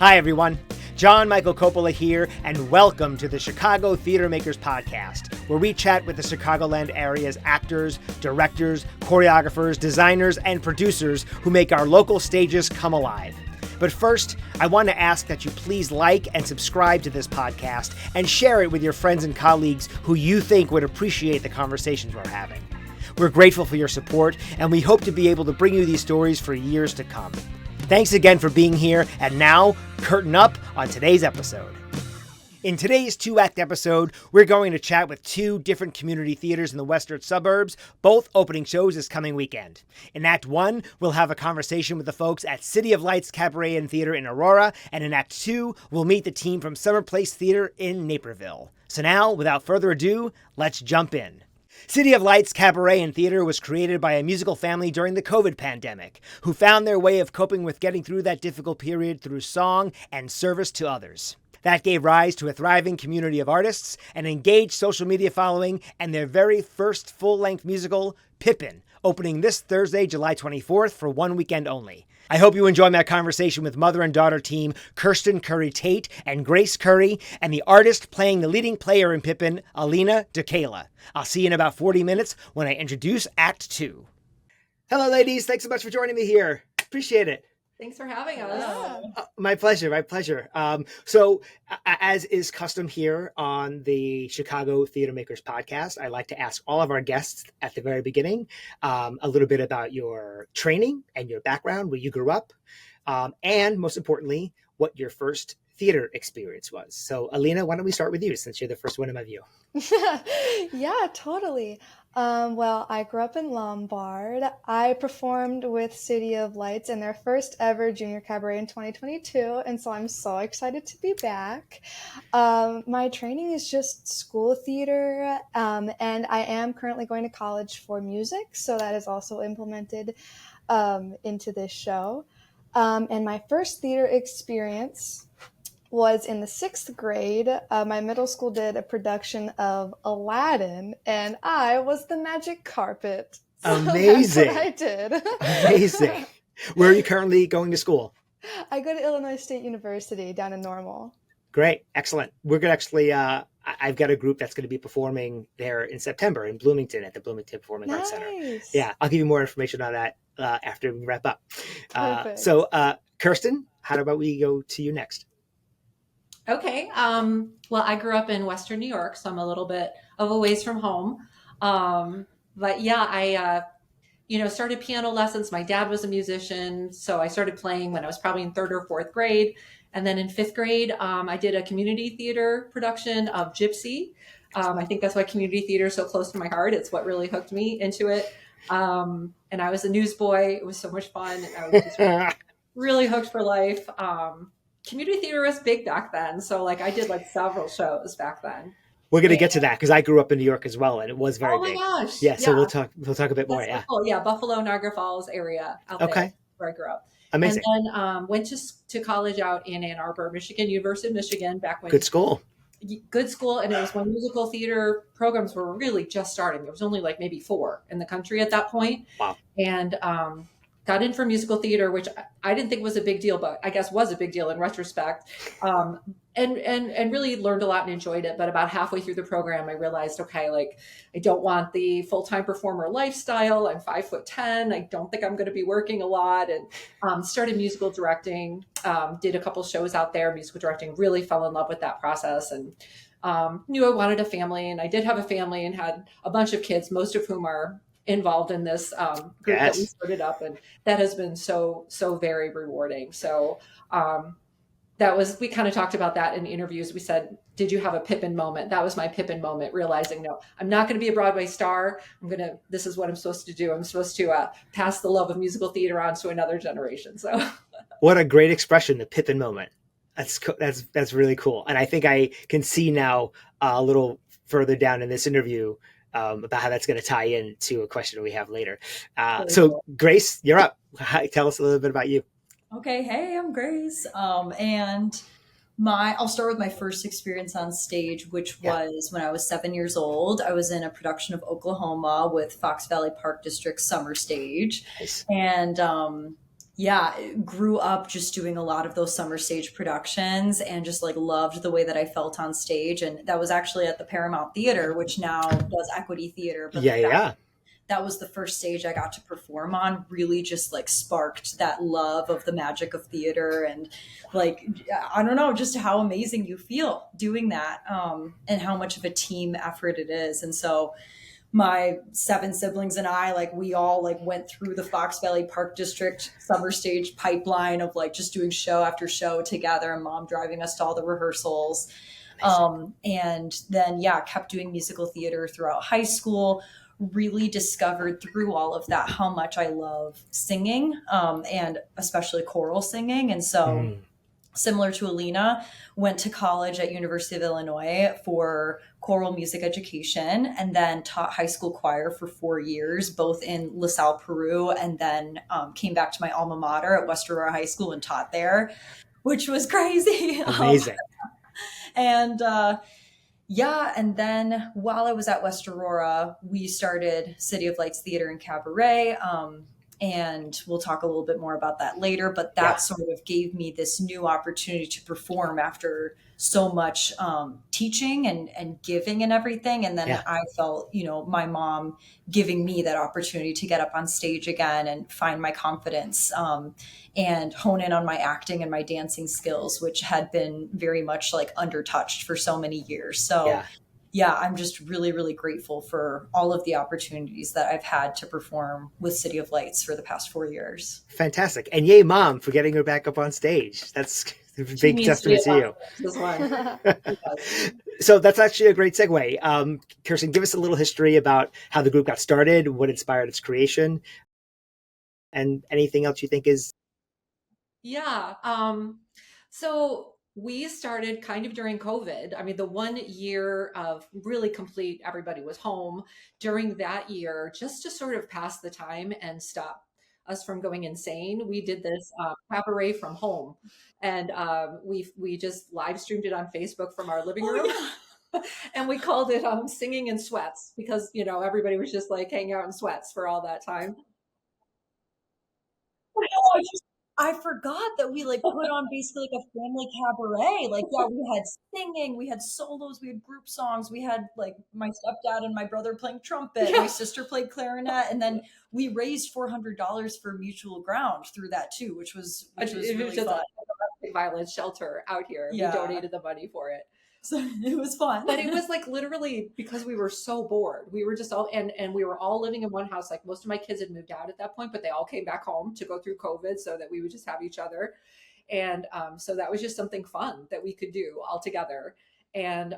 Hi, everyone. John Michael Coppola here, and welcome to the Chicago Theater Makers Podcast, where we chat with the Chicagoland area's actors, directors, choreographers, designers, and producers who make our local stages come alive. But first, I want to ask that you please like and subscribe to this podcast and share it with your friends and colleagues who you think would appreciate the conversations we're having. We're grateful for your support, and we hope to be able to bring you these stories for years to come. Thanks again for being here, and now, curtain up on today's episode. In today's two-act episode, we're going to chat with two different community theaters in the Western Suburbs, both opening shows this coming weekend. In Act 1, we'll have a conversation with the folks at City of Lights Cabaret and Theatre in Aurora, and in Act 2, we'll meet the team from Summer Place Theatre in Naperville. So now, without further ado, let's jump in. City of Lights Cabaret and Theatre was created by a musical family during the COVID pandemic, who found their way of coping with getting through that difficult period through song and service to others. That gave rise to a thriving community of artists, an engaged social media following, and their very first full-length musical, Pippin, opening this Thursday, July 24th for one weekend only. I hope you enjoy my conversation with mother and daughter team Kirsten Curry-Tate and Grace Curry, and the artist playing the leading player in Pippin, Alina DeKayla. I'll see you in about 40 minutes when I introduce Act 2. Hello, ladies. Thanks so much for joining me here. Appreciate it. Thanks for having us. My pleasure. So, as is custom here on the Chicago Theater Makers Podcast, I like to ask all of our guests at the very beginning a little bit about your training and your background, where you grew up, and most importantly, what your first theater experience was. So, Alina, why don't we start with you, since you're the first one in my view? Yeah, totally. Well, I grew up in Lombard. I performed with City of Lights in their first ever junior cabaret in 2022, and so I'm so excited to be back. My training is just school theater, and I am currently going to college for music, so that is also implemented into this show. And my first theater experience was in the 6th grade. My middle school did a production of Aladdin, and I was the magic carpet. So Amazing. that's what I did. Amazing. Where are you currently going to school? I go to Illinois State University down in Normal. Great. Excellent. We're going to actually, I've got a group that's going to be performing there in September in Bloomington at the Bloomington Performing Arts Center. Yeah, I'll give you more information on that after we wrap up. So, Kirsten, how about we go to you next? Okay. Well, I grew up in Western New York, so I'm a little bit of a ways from home. But yeah, I started piano lessons. My dad was a musician, so I started playing when I was probably in 3rd or 4th grade. And then in 5th grade, I did a community theater production of Gypsy. I think that's why community theater is so close to my heart. It's what really hooked me into it. And I was a newsboy. It was so much fun. I was just really hooked for life. Community theater was big back then. So I did several shows back then. We're going to get to that because I grew up in New York as well, and it was very big. Oh my gosh. Yeah, so we'll talk a bit more. That's Yeah. So cool. Yeah. Buffalo, Niagara Falls area out there where I grew up. Amazing. And then went to college out in Ann Arbor, Michigan, University of Michigan, back when. Good school. And it was when musical theater programs were really just starting. There was only maybe 4 in the country at that point. Wow. And got in for musical theater, which I didn't think was a big deal, but I guess was a big deal in retrospect. And really learned a lot and enjoyed it. But about halfway through the program, I realized, okay, I don't want the full-time performer lifestyle. I'm 5'10". I don't think I'm going to be working a lot. And started musical directing, did a couple shows out there, musical directing, really fell in love with that process, and knew I wanted a family. And I did have a family and had a bunch of kids, most of whom are involved in this group that we started up, and that has been so very rewarding. So we kind of talked about that in interviews. We said, did you have a Pippin moment? That was my Pippin moment, realizing, no, I'm not going to be a Broadway star. This is what I'm supposed to do. I'm supposed to pass the love of musical theater on to another generation. So what a great expression, the Pippin moment. That's really cool. And I think I can see now a little further down in this interview about how that's going to tie in to a question we have later. So Grace, you're up. Tell us a little bit about you. Okay. Hey, I'm Grace. And I'll start with my first experience on stage, which was when I was 7 years old. I was in a production of Oklahoma with Fox Valley Park District Summer Stage. Nice. And yeah, grew up just doing a lot of those summer stage productions and just like loved the way that I felt on stage. And that was actually at the Paramount Theater, which now does Equity Theater. But Yeah, the fact yeah. that was the first stage I got to perform on really just like sparked that love of the magic of theater and like I don't know, just how amazing you feel doing that, and how much of a team effort it is. And so my 7 siblings and I, like, we all like went through the Fox Valley Park District summer stage pipeline of like just doing show after show together, and mom driving us to all the rehearsals. And then, yeah, kept doing musical theater throughout high school, really discovered through all of that how much I love singing, and especially choral singing. And so, Mm. similar to Alina, went to college at University of Illinois for choral music education, and then taught high school choir for 4 years, both in LaSalle, Peru, and then came back to my alma mater at West Aurora High School and taught there, which was crazy. Amazing. And yeah, and then while I was at West Aurora, we started City of Lights Theater and Cabaret. And we'll talk a little bit more about that later, but that Yeah. sort of gave me this new opportunity to perform after so much teaching and giving and everything. And then Yeah. I felt, you know, my mom giving me that opportunity to get up on stage again and find my confidence, and hone in on my acting and my dancing skills, which had been very much like undertouched for so many years. So Yeah. yeah, I'm just really, really grateful for all of the opportunities that I've had to perform with City of Lights for the past 4 years. Fantastic. And yay, mom, for getting her back up on stage. That's a big means testament to you. This one. So that's actually a great segue. Kirsten, give us a little history about how the group got started, what inspired its creation, and anything else you think is. Yeah. So we started kind of during COVID. I mean, the 1 year of really complete, everybody was home during that year, just to sort of pass the time and stop us from going insane. We did this cabaret from home, and we just live streamed it on Facebook from our living room. And we called it Singing in Sweats, because, you know, everybody was just like hanging out in sweats for all that time. I forgot that we like put on basically like a family cabaret. Like, yeah, we had singing, we had solos, we had group songs, we had like my stepdad and my brother playing trumpet, my sister played clarinet, and then we raised $400 for Mutual Ground through that too, which was It was really just fun. a domestic violence shelter out here. Yeah. We donated the money for it. So it was fun. But it was like literally because we were so bored. We were just all and we were all living in one house. Like, most of my kids had moved out at that point, but they all came back home to go through COVID so that we would just have each other. And so that was just something fun that we could do all together. And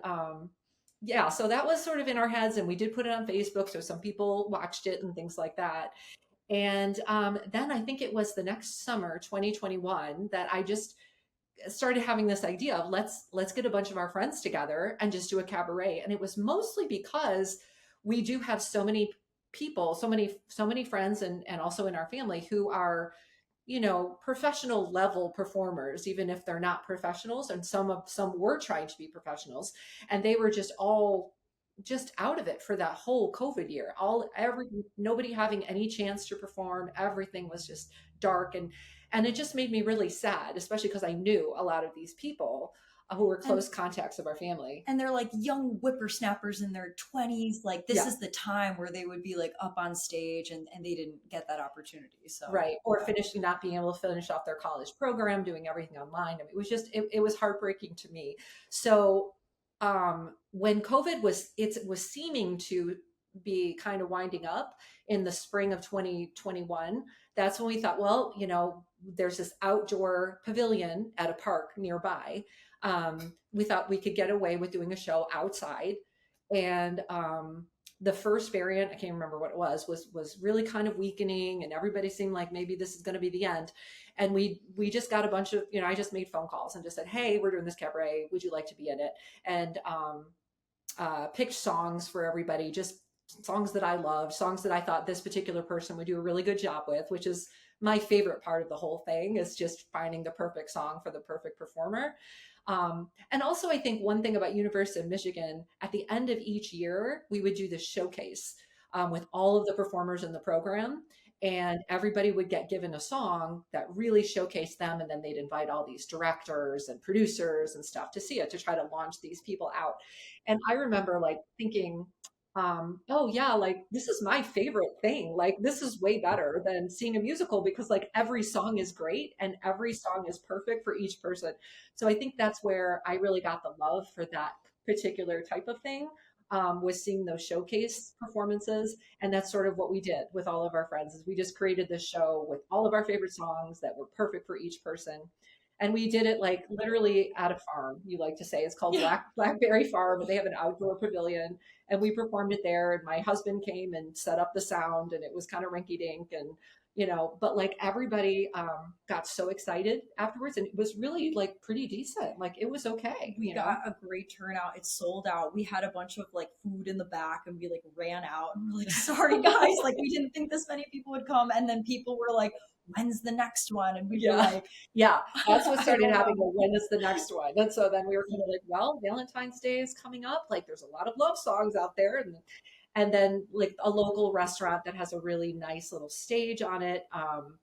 yeah, so that was sort of in our heads, and we did put it on Facebook, so some people watched it and things like that. And then I think it was the next summer, 2021, that I just started having this idea of let's get a bunch of our friends together and just do a cabaret. And it was mostly because we do have so many people, so many friends, and also in our family, who are, you know, professional level performers, even if they're not professionals. And some were trying to be professionals, and they were just all just out of it for that whole COVID year. Nobody having any chance to perform. Everything was just dark, and it just made me really sad, especially because I knew a lot of these people who were close contacts of our family. And they're like young whippersnappers in their 20s. Like, this Yeah. is the time where they would be like up on stage, and they didn't get that opportunity. So Right. Or not being able to finish off their college program, doing everything online. I mean, it was just, it was heartbreaking to me. So when COVID was seeming to be kind of winding up in the spring of 2021, that's when we thought, well, you know, there's this outdoor pavilion at a park nearby. We thought we could get away with doing a show outside. And the first variant, I can't remember what it was really kind of weakening, and everybody seemed like maybe this is going to be the end. And we just got a bunch of, you know, I just made phone calls and just said, hey, we're doing this cabaret, would you like to be in it? And picked songs for everybody, just songs that I loved, songs that I thought this particular person would do a really good job with, which is my favorite part of the whole thing, is just finding the perfect song for the perfect performer. And also, I think one thing about University of Michigan, at the end of each year, we would do this showcase with all of the performers in the program. And everybody would get given a song that really showcased them. And then they'd invite all these directors and producers and stuff to see it, to try to launch these people out. And I remember like thinking, oh yeah, like this is my favorite thing. Like this is way better than seeing a musical, because like every song is great and every song is perfect for each person. So I think that's where I really got the love for that particular type of thing, was seeing those showcase performances. And that's sort of what we did with all of our friends, is we just created this show with all of our favorite songs that were perfect for each person. And we did it like literally at a farm, you like to say. It's called Blackberry Farm, and they have an outdoor pavilion. And we performed it there. And my husband came and set up the sound, and it was kind of rinky dink. And, you know, but like everybody got so excited afterwards. And it was really like pretty decent. Like it was okay. We got a great turnout. It sold out. We had a bunch of like food in the back, and we like ran out and we're like, sorry guys, like we didn't think this many people would come. And then people were like, when's the next one? And we were like, yeah, that's what started happening. When is the next one? And so then we were kind of like, well, Valentine's Day is coming up. Like there's a lot of love songs out there. And then like a local restaurant that has a really nice little stage on it,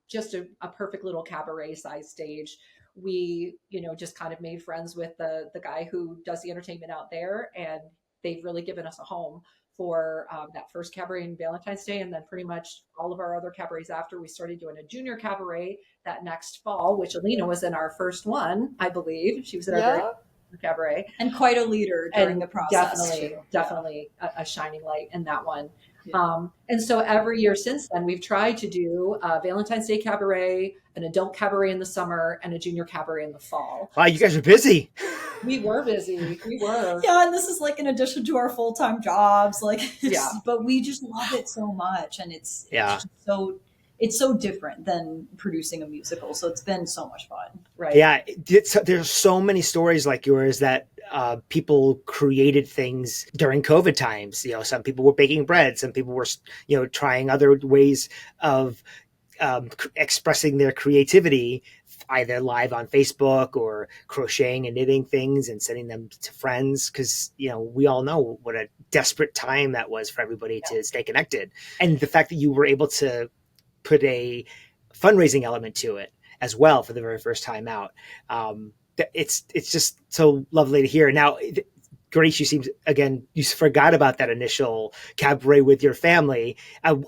just a perfect little cabaret size stage. We, you know, just kind of made friends with the guy who does the entertainment out there, and they've really given us a home for that first cabaret in Valentine's Day. And then pretty much all of our other cabarets after. We started doing a junior cabaret that next fall, which Alina was in our first one, I believe. She was in our very first cabaret. And quite a leader during the process. Definitely a shining light in that one. Yeah. And so every year since then, we've tried to do a Valentine's Day cabaret, an adult cabaret in the summer, and a junior cabaret in the fall. Wow, you guys are busy. We were busy. We were. Yeah, and this is like in addition to our full-time jobs. Like, but we just love it so much, and it's so different than producing a musical. So it's been so much fun. Right. Yeah, there's so many stories like yours that people created things during COVID times. You know, some people were baking bread, some people were, you know, trying other ways of expressing their creativity, either live on Facebook or crocheting and knitting things and sending them to friends. Because, you know, we all know what a desperate time that was for everybody to stay connected. And the fact that you were able to put a fundraising element to it as well for the very first time out. It's just so lovely to hear. Now, Grace, you seem, again, you forgot about that initial cabaret with your family.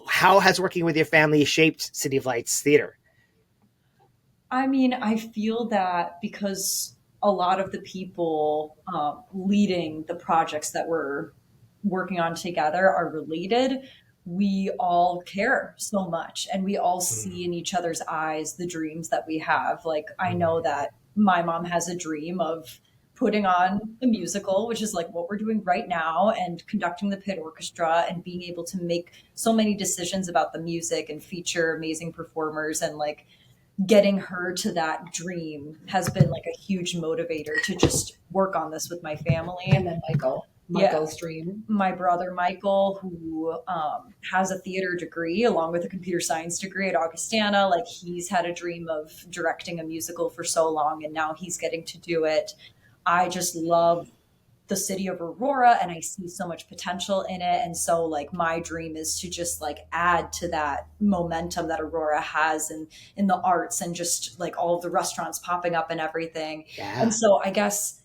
How has working with your family shaped City of Lights Theater? I mean, I feel that because a lot of the people leading the projects that we're working on together are related, we all care so much, and we all see in each other's eyes the dreams that we have. Like, I know that my mom has a dream of putting on a musical, which is like what we're doing right now, and conducting the pit orchestra and being able to make so many decisions about the music and feature amazing performers, and like getting her to that dream has been like a huge motivator to just work on this with my family. And then Michael's dream. My brother Michael, who has a theater degree along with a computer science degree at Augustana, like he's had a dream of directing a musical for so long, and now he's getting to do it. I just love the city of Aurora, and I see so much potential in it. And so like my dream is to just like add to that momentum that Aurora has in the arts, and just like all of the restaurants popping up and everything. Yeah. And so I guess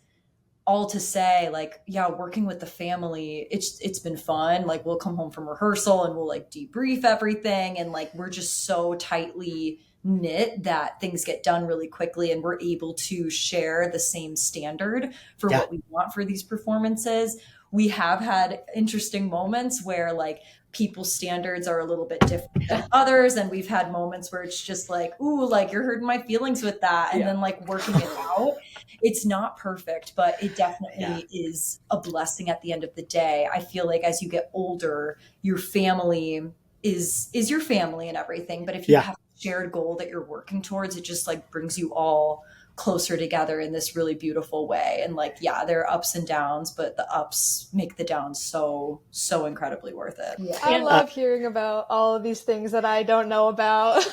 all to say, like, yeah, working with the family, it's been fun. Like we'll come home from rehearsal and we'll like debrief everything, and like we're just so tightly knit that things get done really quickly, and we're able to share the same standard for what we want for these performances. We have had interesting moments where like people's standards are a little bit different than others, and we've had moments where it's just like, ooh, like you're hurting my feelings with that, and then like working it out. It's not perfect, but it definitely is a blessing at the end of the day. I feel like as you get older, your family is your family and everything, but if you have a shared goal that you're working towards, it just like brings you all closer together in this really beautiful way. And like, yeah, there are ups and downs, but the ups make the downs so incredibly worth it. I love hearing about all of these things that I don't know about.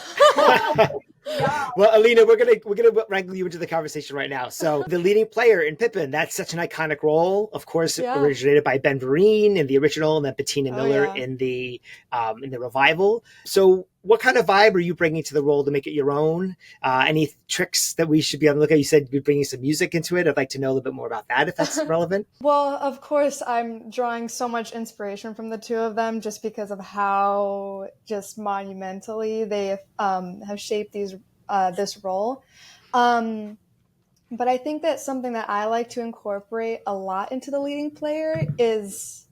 Yeah. Well, Alina, we're gonna wrangle you into the conversation right now. So, the leading player in Pippin, that's such an iconic role. Of course, it Yeah. originated by Ben Vereen in the original, and then Bettina Oh, Miller yeah. in the revival. So, what kind of vibe are you bringing to the role to make it your own? Any tricks that we should be on the lookout? You said you're bringing some music into it. I'd like to know a little bit more about that, if that's relevant. Well, of course, I'm drawing so much inspiration from the two of them just because of how just monumentally they have shaped this role. But I think that something that I like to incorporate a lot into the leading player is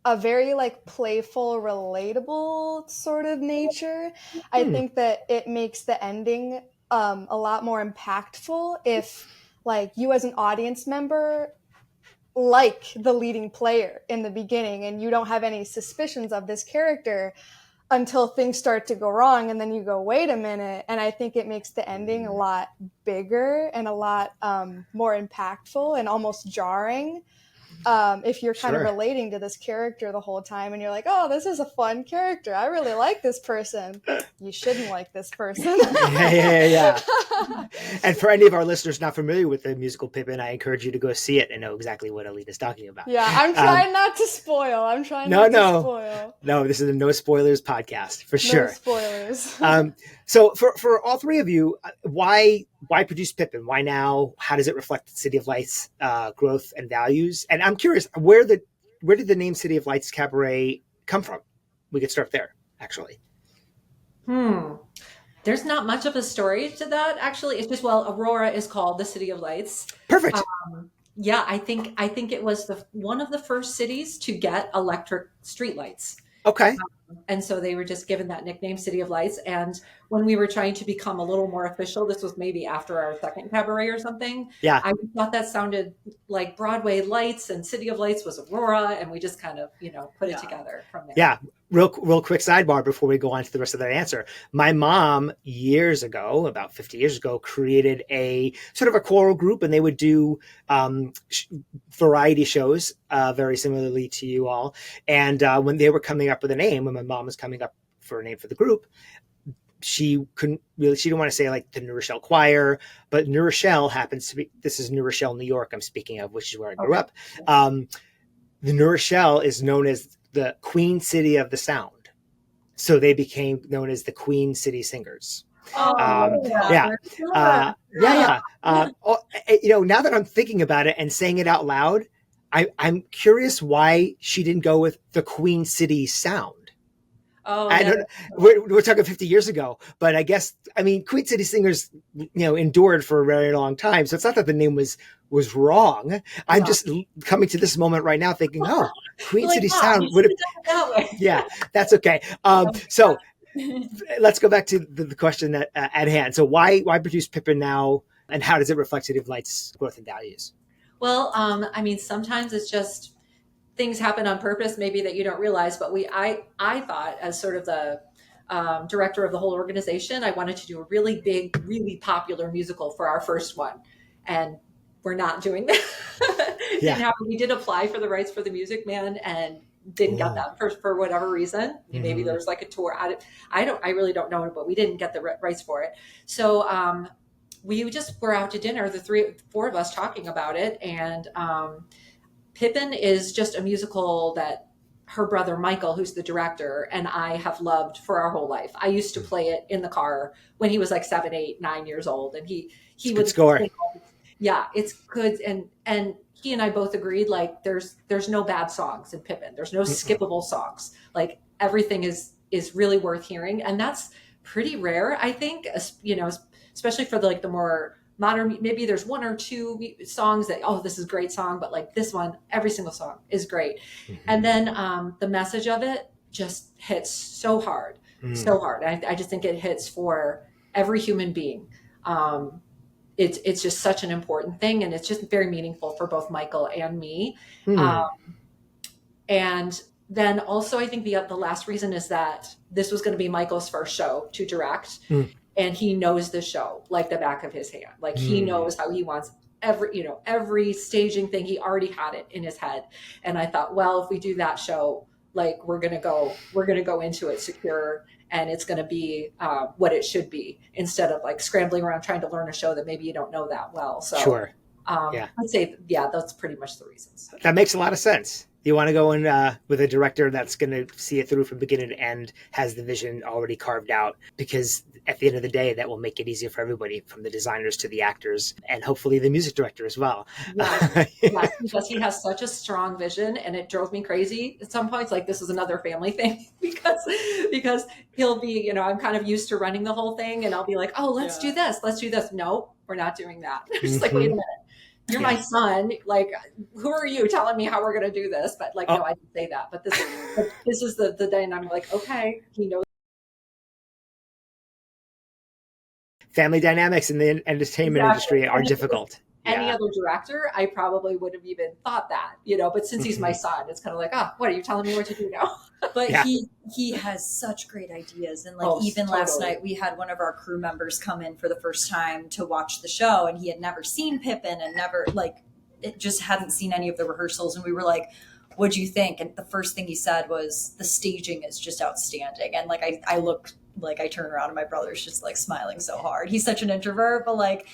a very like playful, relatable sort of nature. I think that it makes the ending a lot more impactful if like you as an audience member like the leading player in the beginning and you don't have any suspicions of this character until things start to go wrong, and then you go, wait a minute. And I think it makes the ending a lot bigger and a lot more impactful and almost jarring if you're kind of relating to this character the whole time and you're like, oh, this is a fun character, I really like this person. You shouldn't like this person. Yeah. And for any of our listeners not familiar with the musical Pippin, I encourage you to go see it and know exactly what Alina's talking about. Yeah, I'm trying not to spoil. No, this is a no spoilers podcast for sure. No spoilers. So for all three of you, why produce Pippin? Why now? How does it reflect the City of Lights growth and values? And I'm curious, where did the name City of Lights Cabaret come from? We could start there, actually. There's not much of a story to that, actually. It's just, well, Aurora is called the City of Lights. Perfect. Yeah, I think it was one of the first cities to get electric streetlights. Okay. And so they were just given that nickname, City of Lights. And when we were trying to become a little more official, this was maybe after our second cabaret or something. Yeah. I thought that sounded like Broadway Lights, and City of Lights was Aurora. And we just kind of, put it together from there. Yeah. Real quick sidebar before we go on to the rest of that answer. My mom, years ago, about 50 years ago, created a sort of a choral group, and they would do variety shows, very similarly to you all. And when they were coming up with a name, when my mom was coming up for a name for the group, she didn't want to say like the New Rochelle Choir, but New Rochelle happens to be, this is New Rochelle, New York, I'm speaking of, which is where I grew up. The New Rochelle is known as the Queen City of the Sound. So they became known as the Queen City Singers. Now that I'm thinking about it and saying it out loud, I'm curious why she didn't go with the Queen City Sound. I don't know. We're talking 50 years ago, but I guess, Queen City Singers, endured for a very long time. So it's not that the name was wrong. I'm just coming to this moment right now thinking, Queen City Sound would have, yeah, that's okay. So let's go back to the question at hand. So why produce Pippin now, and how does it reflect City of Lights growth and values? Well, sometimes it's just things happen on purpose, maybe that you don't realize, but I thought, as sort of the director of the whole organization, I wanted to do a really big, really popular musical for our first one. And we're not doing that. We did apply for the rights for The Music Man and didn't get them for whatever reason. Mm-hmm. Maybe there was like a tour. I really don't know, but we didn't get the rights for it. So we just were out to dinner, the four of us talking about it. And Pippin is just a musical that her brother Michael, who's the director, and I have loved for our whole life. I used to play it in the car when he was like 7, 8, 9 years old, and he would score. Yeah, it's good, and he and I both agreed, like there's no bad songs in Pippin. There's no skippable songs. Like everything is really worth hearing, and that's pretty rare, I think. Especially for the more modern, maybe there's 1 or 2 songs that, this is a great song, but like this one, every single song is great. Mm-hmm. And then the message of it just hits so hard. I just think it hits for every human being. It's just such an important thing, and it's just very meaningful for both Michael and me. And then also, I think the last reason is that this was going to be Michael's first show to direct. And he knows the show like the back of his hand. Like he knows how he wants every staging thing. He already had it in his head. And I thought, well, if we do that show, like we're going to go into it secure. and it's going to be what it should be, instead of like scrambling around trying to learn a show that maybe you don't know that well. So Sure. I'd say, yeah, that's pretty much the reasons. That makes a lot of sense. You want to go in with a director that's going to see it through from beginning to end, has the vision already carved out, because at the end of the day, that will make it easier for everybody, from the designers to the actors, and hopefully the music director as well. Yes, yes, because he has such a strong vision, and it drove me crazy at some points. Like, this is another family thing because he'll be, you know, I'm kind of used to running the whole thing, and I'll be like, oh, let's do this. Let's do this. No, we're not doing that. Just like, wait a minute. You're my son. Like, who are you telling me how we're going to do this? But like, no, I didn't say that. But this is the day, and I'm like, okay, he knows. Family dynamics in the entertainment industry are difficult. Any other director, I probably would have even thought that, you know, but since he's my son, it's kind of like, oh, what are you telling me what to do now? But he has such great ideas. And like, last night we had one of our crew members come in for the first time to watch the show, and he had never seen Pippin and never, like, it just hadn't seen any of the rehearsals. And we were like, what'd you think? And the first thing he said was, the staging is just outstanding. And like, I looked, like, I turn around and my brother's just like smiling so hard. He's such an introvert, but like,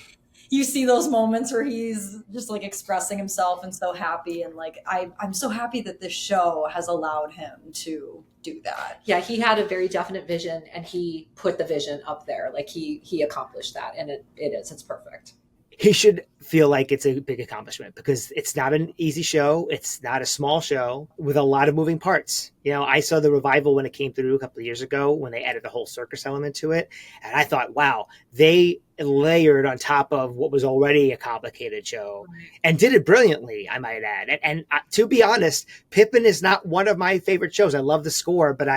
you see those moments where he's just like expressing himself and so happy. And like, I'm so happy that this show has allowed him to do that. Yeah, he had a very definite vision, and he put the vision up there. Like, he accomplished that, and it's perfect. He should feel like it's a big accomplishment, because it's not an easy show. It's not a small show with a lot of moving parts. You know, I saw the revival when it came through a couple of years ago, when they added the whole circus element to it. And I thought, wow, they layered on top of what was already a complicated show and did it brilliantly, I might add. And to be honest, Pippin is not one of my favorite shows. I love the score, but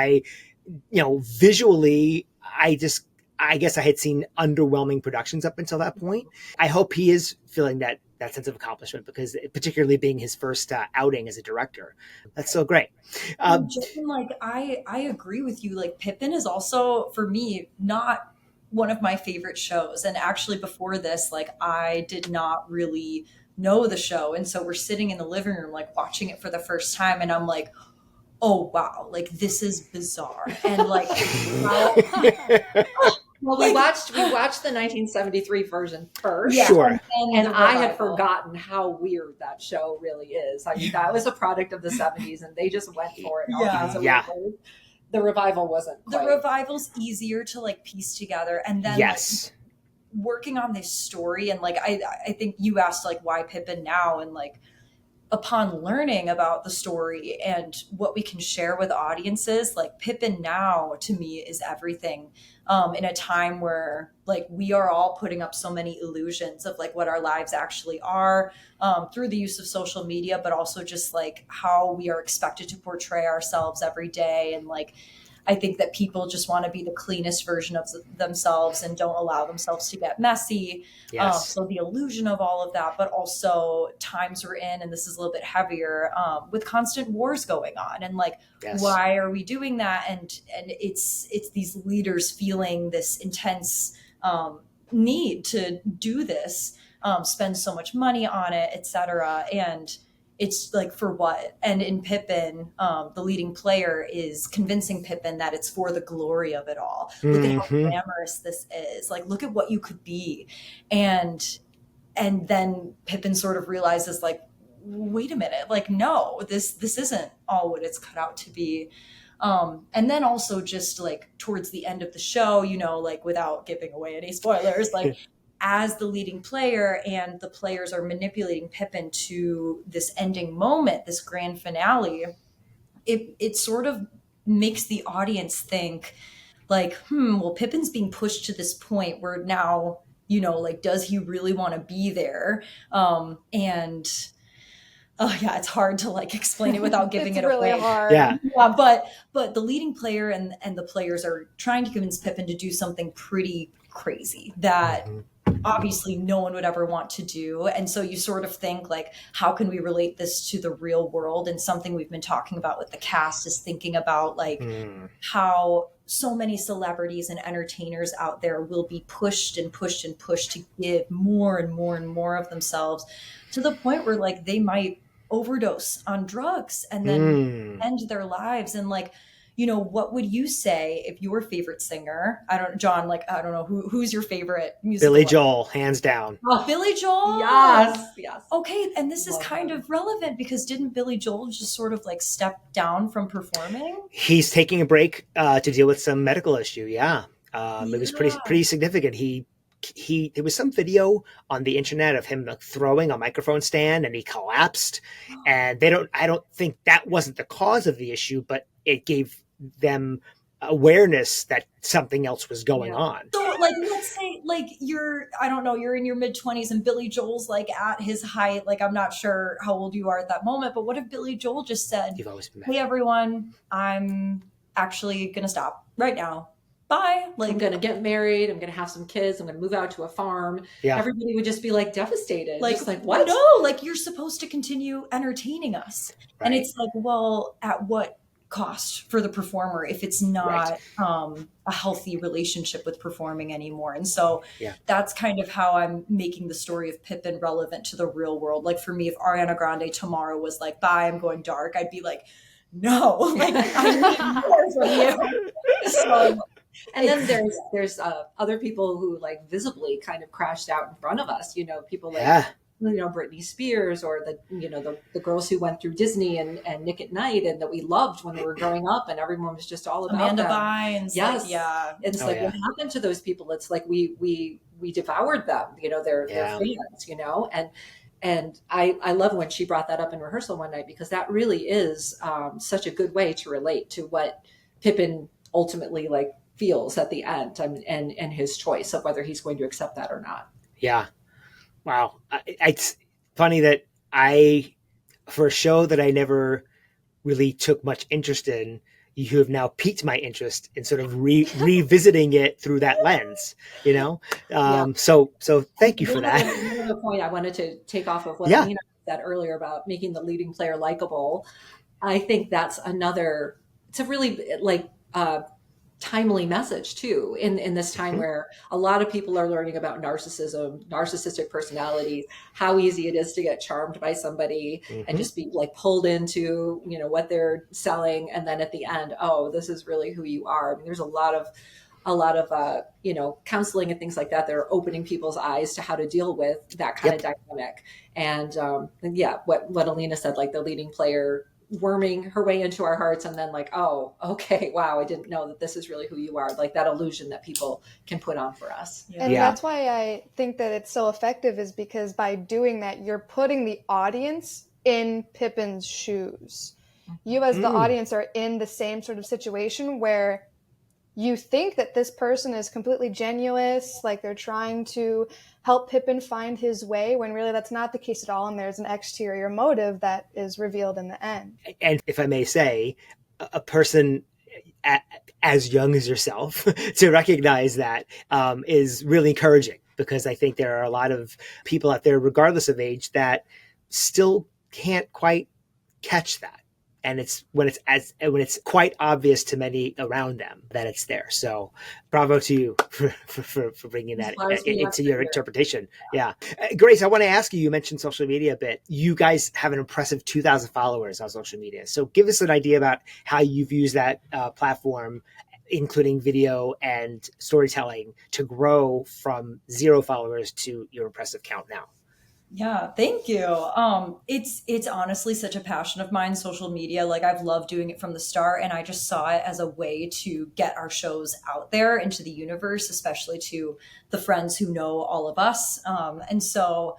visually, I guess I had seen underwhelming productions up until that point. I hope he is feeling that sense of accomplishment, because particularly being his first outing as a director, that's so great. Jen, like, I agree with you. Like, Pippin is also, for me, not one of my favorite shows. And actually before this, like, I did not really know the show. And so we're sitting in the living room, like, watching it for the first time. And I'm like, oh, wow, like, this is bizarre. And like, well, we watched the 1973 version first. Yeah, sure. And I had forgotten how weird that show really is. I mean, that was a product of the 70s, and they just went for it. Yeah. The revival wasn't quite. The revival's easier to like piece together. And then like, working on this story, and like, I think you asked like, why Pippin now? And like, upon learning about the story and what we can share with audiences, like, Pippin now to me is everything. In a time where like we are all putting up so many illusions of like what our lives actually are, through the use of social media, but also just like how we are expected to portray ourselves every day. And like, I think that people just want to be the cleanest version of themselves and don't allow themselves to get messy. So the illusion of all of that, but also times we're in, and this is a little bit heavier, with constant wars going on. And like, why are we doing that? And it's these leaders feeling this intense need to do this, spend so much money on it, etc. And it's like, for what? And in Pippin, the leading player is convincing Pippin that it's for the glory of it all. Look at how glamorous this is. Like, look at what you could be. And then Pippin sort of realizes, like, wait a minute, like, no, this isn't all what it's cut out to be. And then also just like towards the end of the show, you know, like, without giving away any spoilers, like, as the leading player and the players are manipulating Pippin to this ending moment, this grand finale, it sort of makes the audience think like, well, Pippin's being pushed to this point where now, you know, like, does he really want to be there? It's hard to like explain it without giving it really away. Hard. Yeah. But the leading player and the players are trying to convince Pippin to do something pretty crazy that obviously no one would ever want to do. And so you sort of think like, how can we relate this to the real world? And something we've been talking about with the cast is thinking about like how so many celebrities and entertainers out there will be pushed and pushed and pushed to give more and more and more of themselves, to the point where like they might overdose on drugs and then end their lives. And like, what would you say if your favorite singer, John, I don't know, who's your favorite musical? Billy Joel, hands down. Oh, Billy Joel? Yes. Okay, and this is Love kind him. of relevant because didn't Billy Joel just sort of like step down from performing? He's taking a break to deal with some medical issue. Yeah. It was Yeah. pretty significant. There was some video on the internet of him like, throwing a microphone stand and he collapsed. And I don't think that wasn't the cause of the issue, but it gave them awareness that something else was going on. So like, let's say like I don't know, you're in your mid-20s and Billy Joel's like at his height. Like, I'm not sure how old you are at that moment, but what if Billy Joel just said, You've always been hey everyone, I'm actually going to stop right now. Bye. Like, I'm going to get married. I'm going to have some kids. I'm going to move out to a farm. Yeah. Everybody would just be like devastated. like, Just like, what? No, like you're supposed to continue entertaining us. Right. And it's like, well, at what cost for the performer if it's not a healthy relationship with performing anymore? And so that's kind of how I'm making the story of Pippin relevant to the real world. Like for me, if Ariana Grande tomorrow was like, bye, I'm going dark, I'd be like, no, like I need more from you. So, and then there's other people who like visibly kind of crashed out in front of us, people like Britney Spears or the girls who went through Disney and Nick at Night and that we loved when we were growing up and everyone was just all about Amanda them. Bynes. Yes. Like, yeah. It's what happened to those people? It's like we devoured them, they're fans, and I love when she brought that up in rehearsal one night because that really is such a good way to relate to what Pippin ultimately like feels at the end and his choice of whether he's going to accept that or not. Yeah. Wow. It's funny that for a show that I never really took much interest in, you have now piqued my interest in sort of revisiting it through that lens, So thank you for that. Another point I wanted to take off of what Alina said earlier about making the leading player likable. I think that's it's a really like, timely message too in this time where a lot of people are learning about narcissism, narcissistic personalities, how easy it is to get charmed by somebody and just be like pulled into what they're selling, and then at the end, oh, this is really who you are. I mean, there's a lot of counseling and things like that are opening people's eyes to how to deal with that kind of dynamic. And what Alina said, like the leading player worming her way into our hearts and then like, oh, okay, wow, I didn't know that this is really who you are, like that illusion that people can put on for us. And that's why I think that it's so effective, is because by doing that, you're putting the audience in Pippin's shoes. You as the audience are in the same sort of situation where you think that this person is completely genuine, like they're trying to help Pippin find his way, when really that's not the case at all, and there's an exterior motive that is revealed in the end. And if I may say, a person as young as yourself to recognize that is really encouraging, because I think there are a lot of people out there, regardless of age, that still can't quite catch that. And it's when it's quite obvious to many around them that it's there. So bravo to you for bringing that into your interpretation. Yeah. Grace, I want to ask you mentioned social media a bit. You guys have an impressive 2,000 followers on social media. So give us an idea about how you've used that platform, including video and storytelling, to grow from 0 followers to your impressive count now. Yeah, thank you. It's honestly such a passion of mine, social media. Like, I've loved doing it from the start, and I just saw it as a way to get our shows out there into the universe, especially to the friends who know all of us. And so,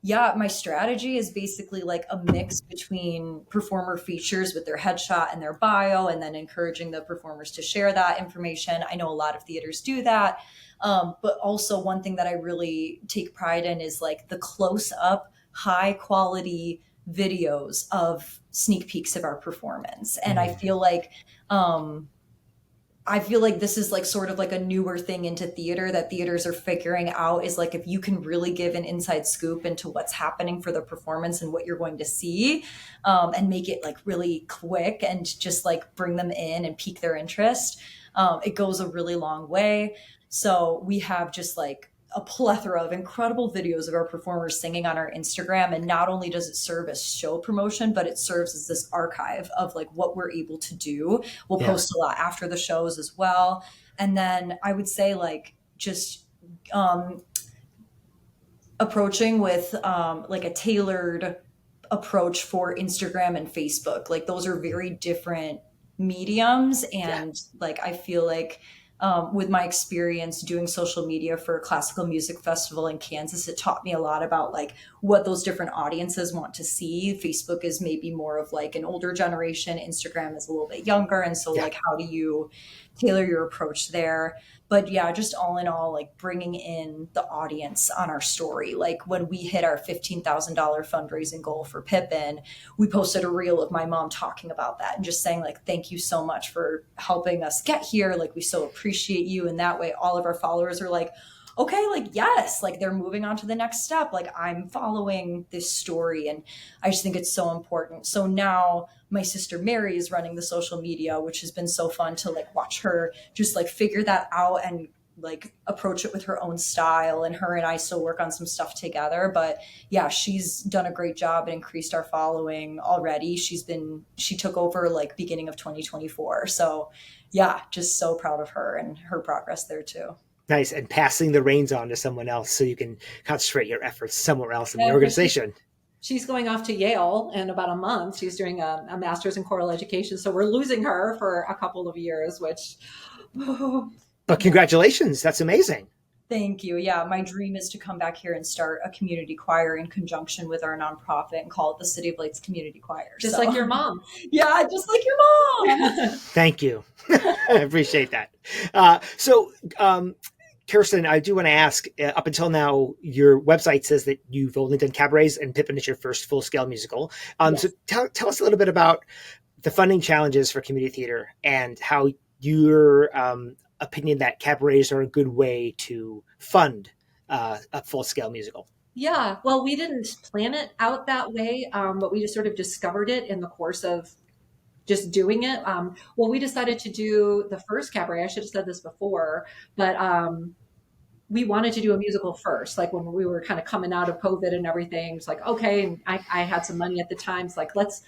yeah, my strategy is basically like a mix between performer features with their headshot and their bio, and then encouraging the performers to share that information. I know a lot of theaters do that. But also one thing that I really take pride in is like the close up, high quality videos of sneak peeks of our performance. And I feel like this is like sort of like a newer thing into theater that theaters are figuring out, is like, if you can really give an inside scoop into what's happening for the performance and what you're going to see, and make it like really quick and just like bring them in and pique their interest, it goes a really long way. So we have just like a plethora of incredible videos of our performers singing on our Instagram. And not only does it serve as show promotion, but it serves as this archive of like what we're able to do. We'll post a lot after the shows as well. And then I would say like just approaching with like a tailored approach for Instagram and Facebook. Like those are very different mediums. And like, I feel like with my experience doing social media for a classical music festival in Kansas, it taught me a lot about like what those different audiences want to see. Facebook is maybe more of like an older generation. Instagram is a little bit younger. And so like, how do you tailor your approach there? But yeah, just all in all, like bringing in the audience on our story. Like when we hit our $15,000 fundraising goal for Pippin, we posted a reel of my mom talking about that and just saying like, thank you so much for helping us get here. Like we so appreciate you. And that way all of our followers are like, okay, like, yes, like they're moving on to the next step. Like I'm following this story. And I just think it's so important. So now my sister Mary is running the social media, which has been so fun to like watch her just like figure that out and like approach it with her own style. And her and I still work on some stuff together, but yeah, she's done a great job and increased our following already. She took over like beginning of 2024. So yeah, just so proud of her and her progress there too. Nice. And passing the reins on to someone else so you can concentrate your efforts somewhere else in the organization. She's going off to Yale in about a month. She's doing a master's in choral education. So we're losing her for a couple of years, which... But congratulations. That's amazing. Thank you. Yeah, my dream is to come back here and start a community choir in conjunction with our nonprofit and call it the City of Lights Community Choir. Just like your mom. Yeah, just like your mom. Thank you. I appreciate that. Kirsten, I do want to ask, up until now, your website says that you've only done cabarets and Pippin is your first full-scale musical. Yes. So tell us a little bit about the funding challenges for community theater and how your opinion that cabarets are a good way to fund a full-scale musical. Yeah, well, we didn't plan it out that way, but we just sort of discovered it in the course of just doing it. Well, we decided to do the first cabaret. I should have said this before, but we wanted to do a musical first. Like when we were kind of coming out of COVID and everything, it's like, okay, and I had some money at the time. It's like, let's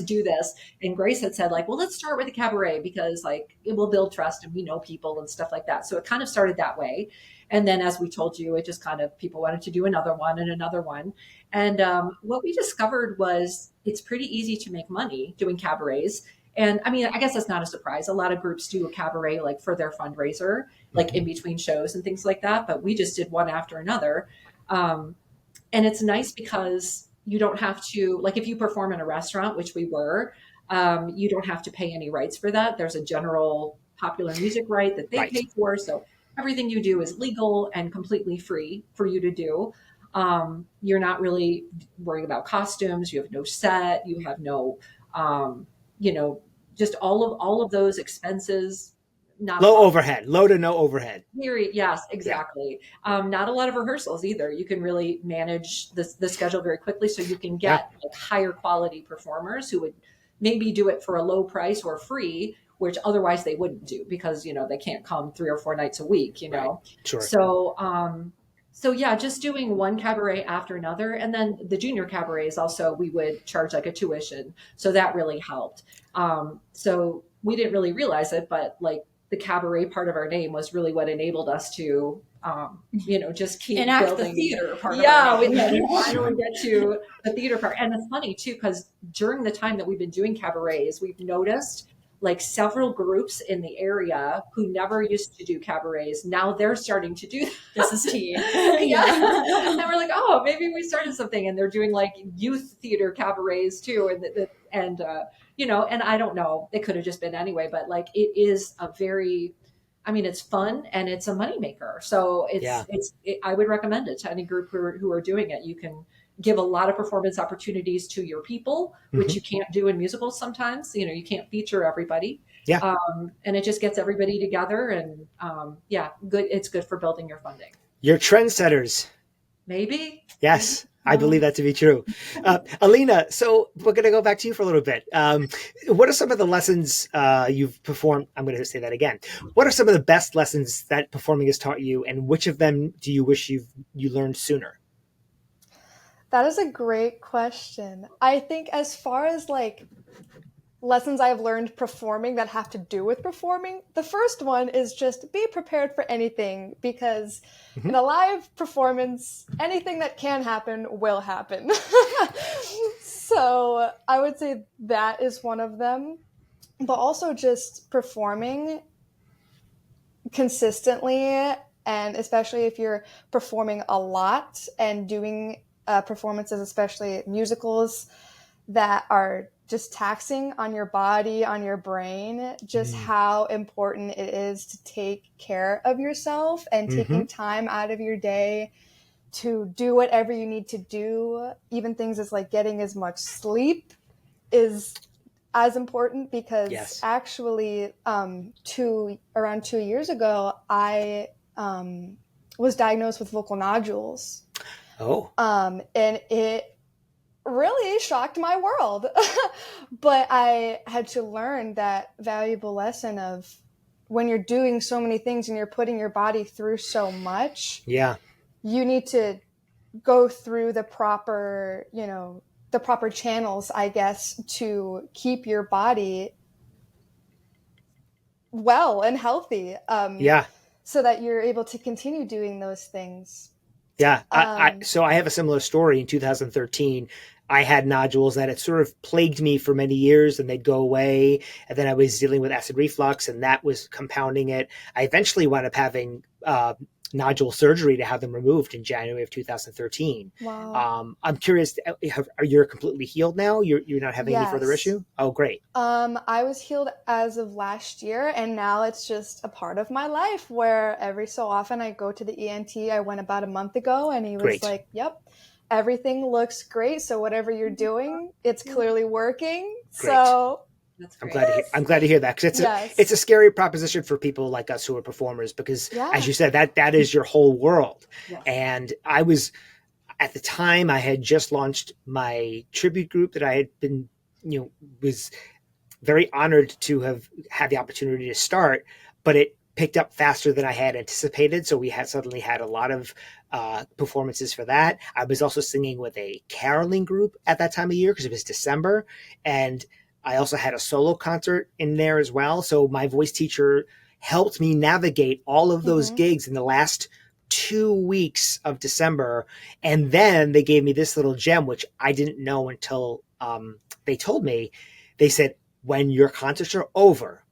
do this. And Grace had said like, well, let's start with a cabaret because like it will build trust and we know people and stuff like that. So it kind of started that way. And then as we told you, it just kind of, people wanted to do another one and another one. And what we discovered was it's pretty easy to make money doing cabarets. And I mean, I guess that's not a surprise. A lot of groups do a cabaret like for their fundraiser, like in between shows and things like that. But we just did one after another. And it's nice because you don't have to, like if you perform in a restaurant, which we were, you don't have to pay any rights for that. There's a general popular music right that they pay for. So everything you do is legal and completely free for you to do. You're not really worrying about costumes. You have no set. You have no, just all of those expenses. Low to no overhead. Yes, exactly. Yeah. Not a lot of rehearsals either. You can really manage the schedule very quickly, so you can get like higher quality performers who would maybe do it for a low price or free, which otherwise they wouldn't do because they can't come 3 or 4 nights a week. Right. Sure. So yeah, just doing one cabaret after another. And then the junior cabarets also, we would charge like a tuition. So that really helped. So we didn't really realize it, but like the cabaret part of our name was really what enabled us to, just keep enact building the theater part. Yeah, we finally get to the theater part. And it's funny too, because during the time that we've been doing cabarets, we've noticed like several groups in the area who never used to do cabarets. Now they're starting to do This is tea. Yeah. And we're like, oh, maybe we started something, and they're doing like youth theater cabarets too. And I don't know, it could have just been anyway, but like, it is it's fun and it's a moneymaker. So I would recommend it to any group who are doing it. You can give a lot of performance opportunities to your people, which you can't do in musicals sometimes. You can't feature everybody. Yeah. And it just gets everybody together and good. It's good for building your funding. You're trendsetters. Maybe. Yes, I believe that to be true. Alina, so we're going to go back to you for a little bit. What are some of the lessons you've performed? I'm going to say that again. What are some of the best lessons that performing has taught you, and which of them do you wish you learned sooner? That is a great question. I think as far as like lessons I've learned performing that have to do with performing, the first one is just be prepared for anything, because in a live performance, anything that can happen will happen. So I would say that is one of them, but also just performing consistently, and especially if you're performing a lot and doing performances, especially musicals, that are just taxing on your body, on your brain, just how important it is to take care of yourself and taking time out of your day to do whatever you need to do. Even things as like getting as much sleep is as important, because actually around 2 years ago, I was diagnosed with vocal nodules. And it really shocked my world. But I had to learn that valuable lesson of when you're doing so many things and you're putting your body through so much, you need to go through the proper, the proper channels, I guess, to keep your body well and healthy. So that you're able to continue doing those things. Yeah. So I have a similar story. In 2013, I had nodules that had sort of plagued me for many years, and they'd go away. And then I was dealing with acid reflux, and that was compounding it. I eventually wound up having nodule surgery to have them removed in January of 2013. Wow. I'm curious, are you completely healed now? You're not having any further issue? Oh, great. I was healed as of last year, and now it's just a part of my life where every so often I go to the ENT. I went about a month ago, and he was like, yep, everything looks great. So whatever you're doing, it's clearly working. Great. So I'm glad to hear that, because it's a scary proposition for people like us who are performers, because as you said, that is your whole world. And I was, at the time, I had just launched my tribute group that I had been, was very honored to have had the opportunity to start, but it picked up faster than I had anticipated. So we suddenly had a lot of performances for that. I was also singing with a caroling group at that time of year, because it was December, and I also had a solo concert in there as well. So my voice teacher helped me navigate all of those gigs in the last 2 weeks of December. And then they gave me this little gem, which I didn't know until they told me. They said, when your concerts are over,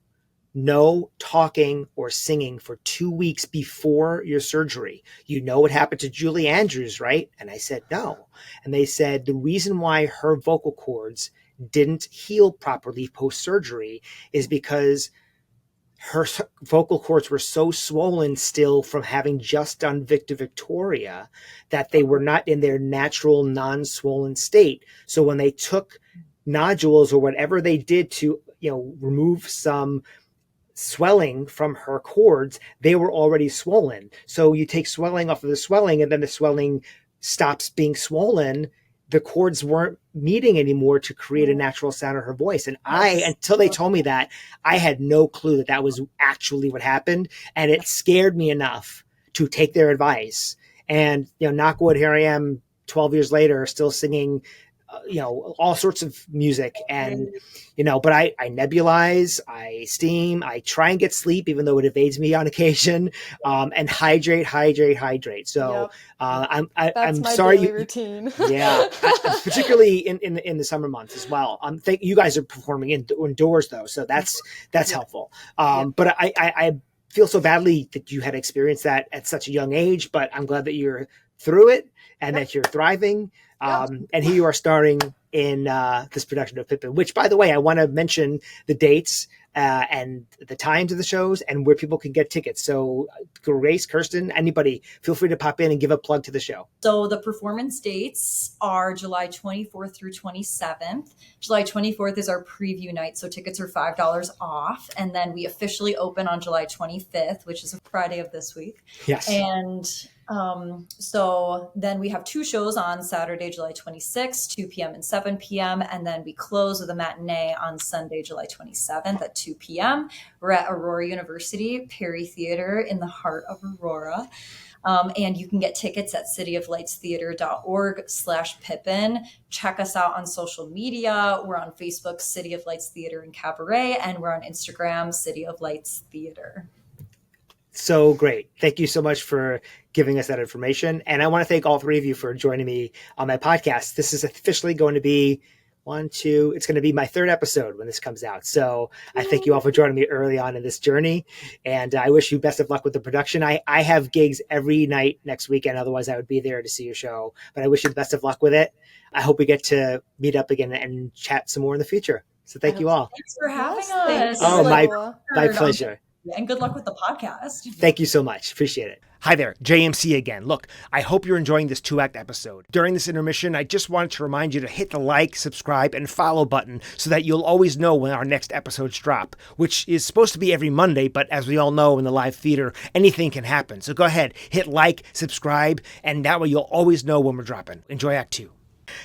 no talking or singing for 2 weeks before your surgery. You know what happened to Julie Andrews, right? And I said, no. And they said the reason why her vocal cords didn't heal properly post-surgery is because her vocal cords were so swollen still from having just done Victor Victoria that they were not in their natural non-swollen state. So when they took nodules or whatever they did to, remove some swelling from her cords, they were already swollen. So you take swelling off of the swelling, and then the swelling stops being swollen. The cords weren't meeting anymore to create a natural sound of her voice. And until they told me that, I had no clue that was actually what happened. And it scared me enough to take their advice. And, knock wood, here I am 12 years later, still singing, all sorts of music. And, but I nebulize, I steam, I try and get sleep, even though it evades me on occasion, and hydrate. So I'm my sorry. Daily routine. Particularly in the summer months as well. You guys are performing indoors though, so that's helpful. But I feel so badly that you had experienced that at such a young age, but I'm glad that you're through it and that you're thriving. And here you are starring in this production of Pippin, which, by the way, I want to mention the dates and the times of the shows and where people can get tickets. So Grace, Kirsten, anybody, feel free to pop in and give a plug to the show. So the performance dates are July 24th through 27th. July 24th is our preview night, so tickets are $5 off. And then we officially open on July 25th, which is a Friday of this week. Yes. And So then we have 2 shows on Saturday, July 26th, 2 p.m. and 7 p.m. And then we close with a matinee on Sunday, July 27th at 2 p.m. We're at Aurora University, Perry Theater in the heart of Aurora. And you can get tickets at cityoflightstheater.org/Pippin. Check us out on social media. We're on Facebook, City of Lights Theater and Cabaret, and we're on Instagram, City of Lights Theater. So great. Thank you so much for giving us that information. And I want to thank all 3 of you for joining me on my podcast. This is officially going to be it's going to be my 3rd episode when this comes out. So I thank you all for joining me early on in this journey. And I wish you best of luck with the production. I have gigs every night next weekend. Otherwise I would be there to see your show, but I wish you the best of luck with it. I hope we get to meet up again and chat some more in the future. So thank you all. Thanks for having us. Oh, my pleasure. And good luck with the podcast. Thank you so much. Appreciate it. Hi there, JMC again. Look, I hope you're enjoying this 2-act episode. During this intermission, I just wanted to remind you to hit the like, subscribe, and follow button so that you'll always know when our next episodes drop, which is supposed to be every Monday, but as we all know in the live theater, anything can happen. So go ahead, hit like, subscribe, and that way you'll always know when we're dropping. Enjoy Act 2.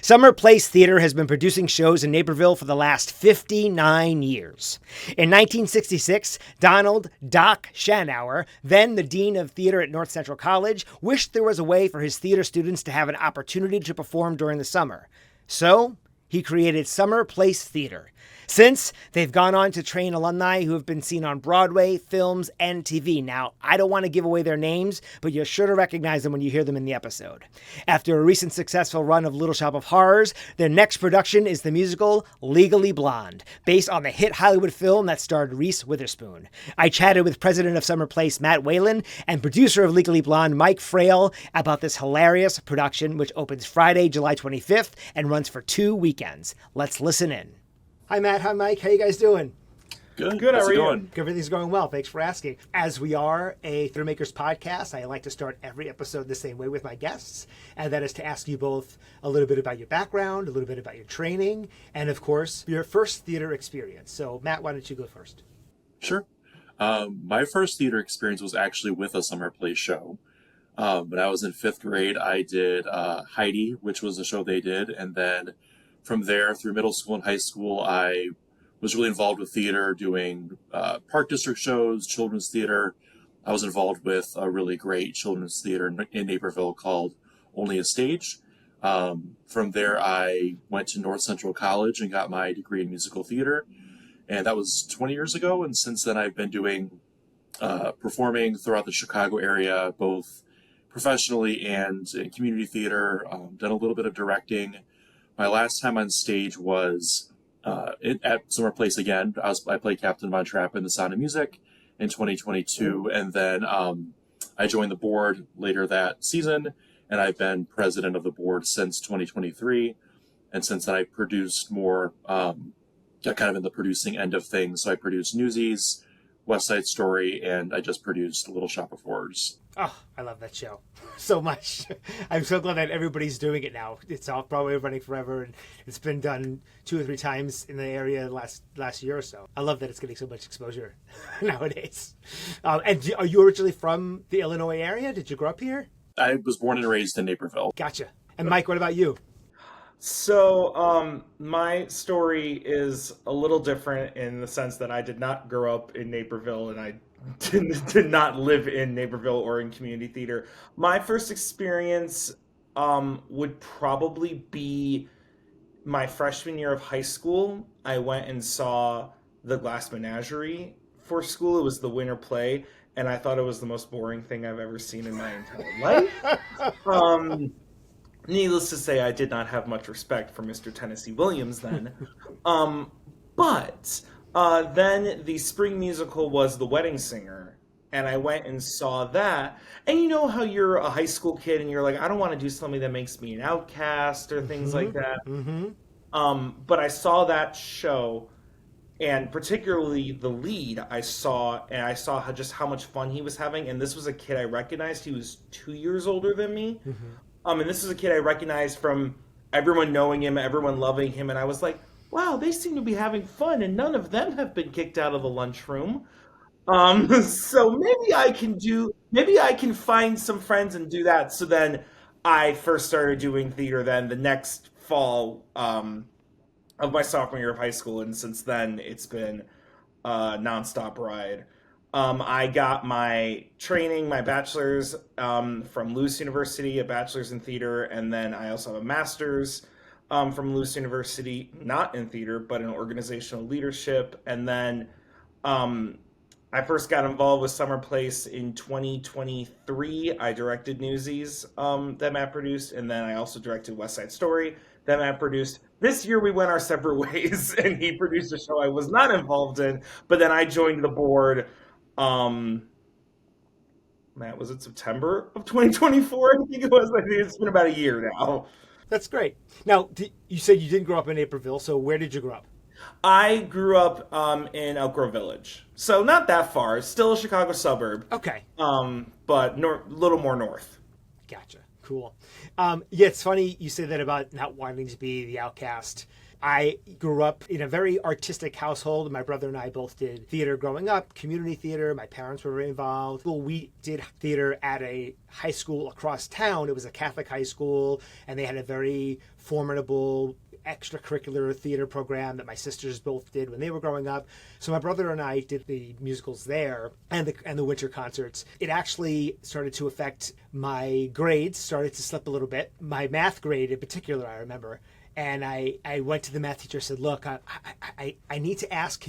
Summer Place Theater has been producing shows in Naperville for the last 59 years. In 1966, Donald Doc Schanauer, then the Dean of Theater at North Central College, wished there was a way for his theater students to have an opportunity to perform during the summer. So, he created Summer Place Theater. Since, they've gone on to train alumni who have been seen on Broadway, films, and TV. Now, I don't want to give away their names, but you're sure to recognize them when you hear them in the episode. After a recent successful run of Little Shop of Horrors, their next production is the musical Legally Blonde, based on the hit Hollywood film that starred Reese Witherspoon. I chatted with president of Summer Place, Matt Whalen, and producer of Legally Blonde, Mike Frail, about this hilarious production, which opens Friday, July 25th, and runs for 2 weekends. Let's listen in. Hi, Matt. Hi, Mike. How you guys doing? Good. Good. How's How are it you? going? Everything's going well. Thanks for asking. As we are a Theater Makers podcast, I like to start every episode the same way with my guests, and that is to ask you both a little bit about your background, a little bit about your training, and of course, your first theater experience. So, Matt, why don't you go first? Sure. My first theater experience was actually with a Summer Place show. When I was in 5th grade, I did Heidi, which was a show they did, and then from there, through middle school and high school, I was really involved with theater, doing park district shows, children's theater. I was involved with a really great children's theater in Naperville called Only a Stage. From there, I went to North Central College and got my degree in musical theater. And that was 20 years ago. And since then, I've been doing performing throughout the Chicago area, both professionally and in community theater, done a little bit of directing. My last time on stage was at Summer Place again. I played Captain Von Trapp in The Sound of Music in 2022, and then I joined the board later that season, and I've been president of the board since 2023. And since then, I produced more, kind of in the producing end of things. So I produced Newsies, West Side Story, and I just produced Little Shop of Horrors. Oh, I love that show so much. I'm so glad that everybody's doing it now. It's off Broadway, running forever, and it's been done 2 or 3 times in the area last year or so. I love that it's getting so much exposure nowadays. And are you originally from the Illinois area? Did you grow up here? I was born and raised in Naperville. Gotcha. And Mike, what about you? So, my story is a little different in the sense that I did not grow up in Naperville, and I did not live in Naperville or in community theater. My first experience would probably be my freshman year of high school. I went and saw The Glass Menagerie for school. It was the winter play, and I thought it was the most boring thing I've ever seen in my entire life. Needless to say, I did not have much respect for Mr. Tennessee Williams then. But then the spring musical was The Wedding Singer, and I went and saw that. And you know how you're a high school kid and you're like, I don't want to do something that makes me an outcast or things like that. But I saw that show, and particularly the lead I saw how much fun he was having. And this was a kid I recognized. He was 2 years older than me. And this is a kid I recognized from everyone knowing him, everyone loving him. And I was like, wow, they seem to be having fun, and none of them have been kicked out of the lunchroom. So maybe I can find some friends and do that. So then I first started doing theater then the next fall, of my sophomore year of high school, and since then it's been a nonstop ride. I got my training, my bachelor's, from Lewis University, a bachelor's in theater, and then I also have a master's, from Lewis University, not in theater, but in organizational leadership. And then um, I first got involved with Summer Place in 2023. I directed Newsies, that Matt produced, and then I also directed West Side Story that Matt produced. This year we went our separate ways, and he produced a show I was not involved in, but then I joined the board. Um, Matt, was it September of 2024? I think it was. I think it's been about a year now. That's great. Now, you said you didn't grow up in Naperville, so where did you grow up? I grew up in Elk Grove Village, so not that far. It's still a Chicago suburb, Okay. but a little more north. Gotcha. Cool. Yeah, it's funny you say that about not wanting to be the outcast. I grew up in a very artistic household. My brother and I both did theater growing up, community theater. My parents were very involved. Well, we did theater at a high school across town. It was a Catholic high school, and they had a very formidable extracurricular theater program that my sisters both did when they were growing up. So my brother and I did the musicals there and the winter concerts. It actually started to affect my grades, started to slip a little bit. My math grade in particular, I remember. And I went to the math teacher and said, look, I need to ask,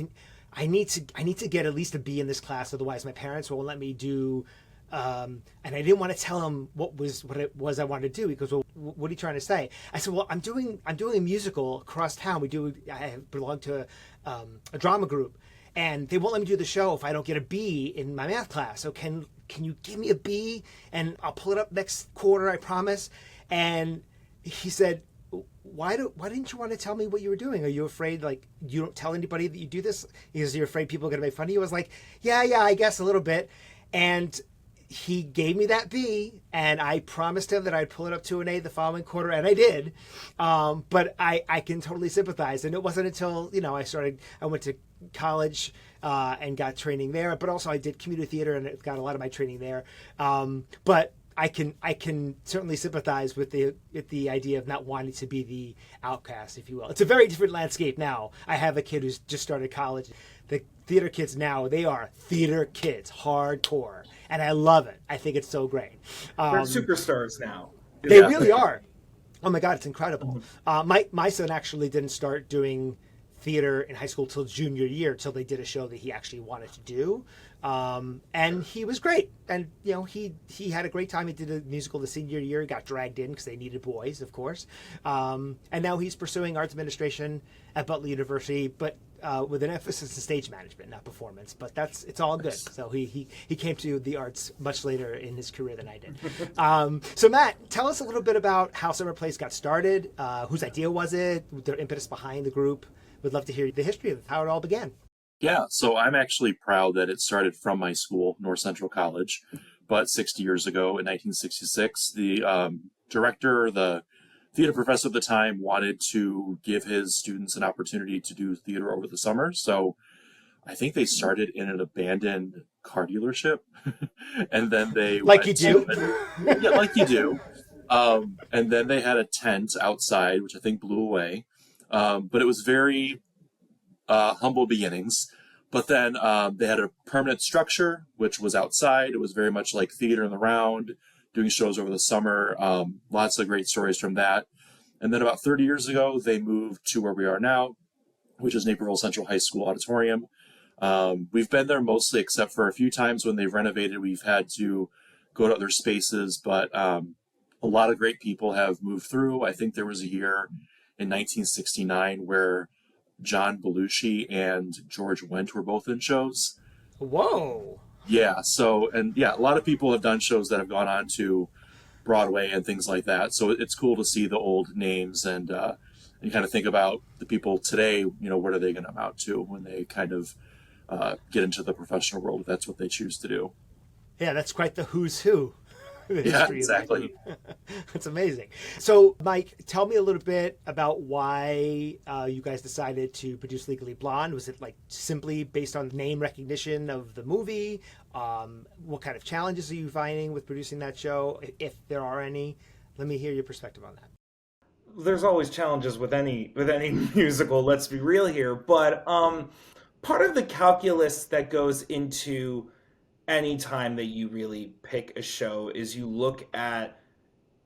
I need to get at least a B in this class. Otherwise my parents won't let me do, and I didn't want to tell him what it was I wanted to do. Because, well, what are you trying to say? I said, well, I'm doing a musical across town. I belong to a drama group, and they won't let me do the show if I don't get a B in my math class. So can you give me a B, and I'll pull it up next quarter, I promise. And he said, why didn't you want to tell me what you were doing? Are you afraid, like, you don't tell anybody that you do this because you're afraid people are going to make fun of you? I was like, yeah, I guess a little bit. And he gave me that B, and I promised him that I'd pull it up to an A the following quarter, and I did. But I can totally sympathize. And it wasn't until, I went to college and got training there, but also I did community theater and got a lot of my training there. But I can certainly sympathize with the idea of not wanting to be the outcast, if you will. It's a very different landscape now. I have a kid who's just started college. The theater kids now, they are theater kids, hardcore, and I love it. I think it's so great. They're superstars now. They really are. Oh my God, it's incredible. My son actually didn't start doing theater in high school till junior year, till they did a show that he actually wanted to do. And he was great. And, he had a great time. He did a musical the senior year. He got dragged in because they needed boys, of course. And now he's pursuing arts administration at Butler University, but with an emphasis in stage management, not performance. But it's all good. So he came to the arts much later in his career than I did. So Matt, tell us a little bit about how Summer Place got started. Whose idea was it? Their impetus behind the group. Would love to hear the history of how it all began. Yeah, so I'm actually proud that it started from my school, North Central College, but 60 years ago in 1966, the director, the theater professor at the time, wanted to give his students an opportunity to do theater over the summer. So I think they started in an abandoned car dealership, and then they like you do. Yeah, like you do. And then they had a tent outside, which I think blew away. But it was very humble beginnings. But then they had a permanent structure, which was outside. It was very much like theater in the round, doing shows over the summer. Lots of great stories from that. And then about 30 years ago, they moved to where we are now, which is Naperville Central High School Auditorium. We've been there mostly, except for a few times when they've renovated, we've had to go to other spaces. But a lot of great people have moved through. I think there was a year in 1969 where John Belushi and George Wendt were both in shows. Whoa. Yeah. So, a lot of people have done shows that have gone on to Broadway and things like that. So it's cool to see the old names and kind of think about the people today, what are they going to amount to when they kind of get into the professional world, if that's what they choose to do. Yeah, that's quite the who's who. the Yeah, history exactly. of that. That's amazing. So, Mike, tell me a little bit about why you guys decided to produce Legally Blonde. Was it like simply based on name recognition of the movie? What kind of challenges are you finding with producing that show, if there are any? Let me hear your perspective on that. There's always challenges with any musical, let's be real here, but part of the calculus that goes into any time that you really pick a show is you look at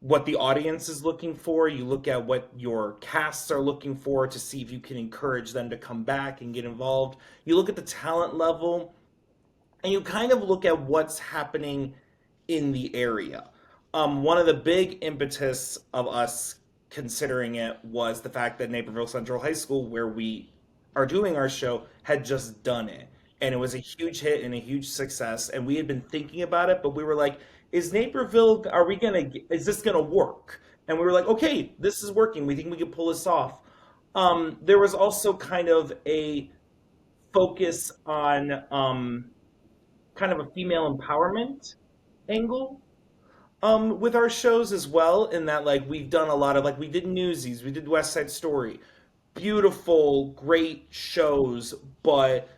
what the audience is looking for, you look at what your casts are looking for to see if you can encourage them to come back and get involved. You look at the talent level, and you kind of look at what's happening in the area. One of the big impetus of us considering it was the fact that Naperville Central High School, where we are doing our show, had just done it. And it was a huge hit and a huge success. And we had been thinking about it, but we were like, is Naperville, is this gonna work? And we were like, okay, this is working. We think we can pull this off. There was also kind of a focus on kind of a female empowerment angle with our shows as well, in that like we've done a lot of, like, we did Newsies, we did West Side Story, beautiful, great shows, but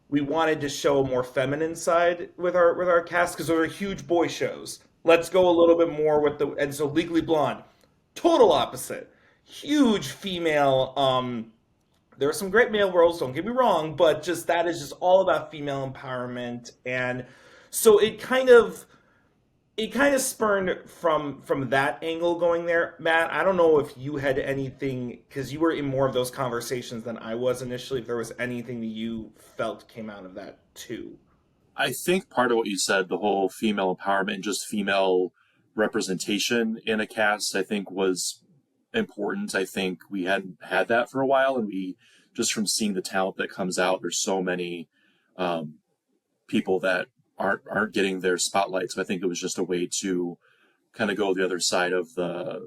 we wanted to show a more feminine side with our cast because those are huge boy shows. Let's go a little bit more with the, and so Legally Blonde, total opposite, huge female. There are some great male roles, don't get me wrong, but just that is just all about female empowerment, and so it kind of spurned from that angle going there. Matt, I don't know if you had anything, because you were in more of those conversations than I was initially, if there was anything that you felt came out of that too. I think part of what you said, the whole female empowerment and just female representation in a cast, I think was important. I think we hadn't had that for a while, and we just, from seeing the talent that comes out, there's so many people that aren't getting their spotlight. So I think it was just a way to kind of go the other side of the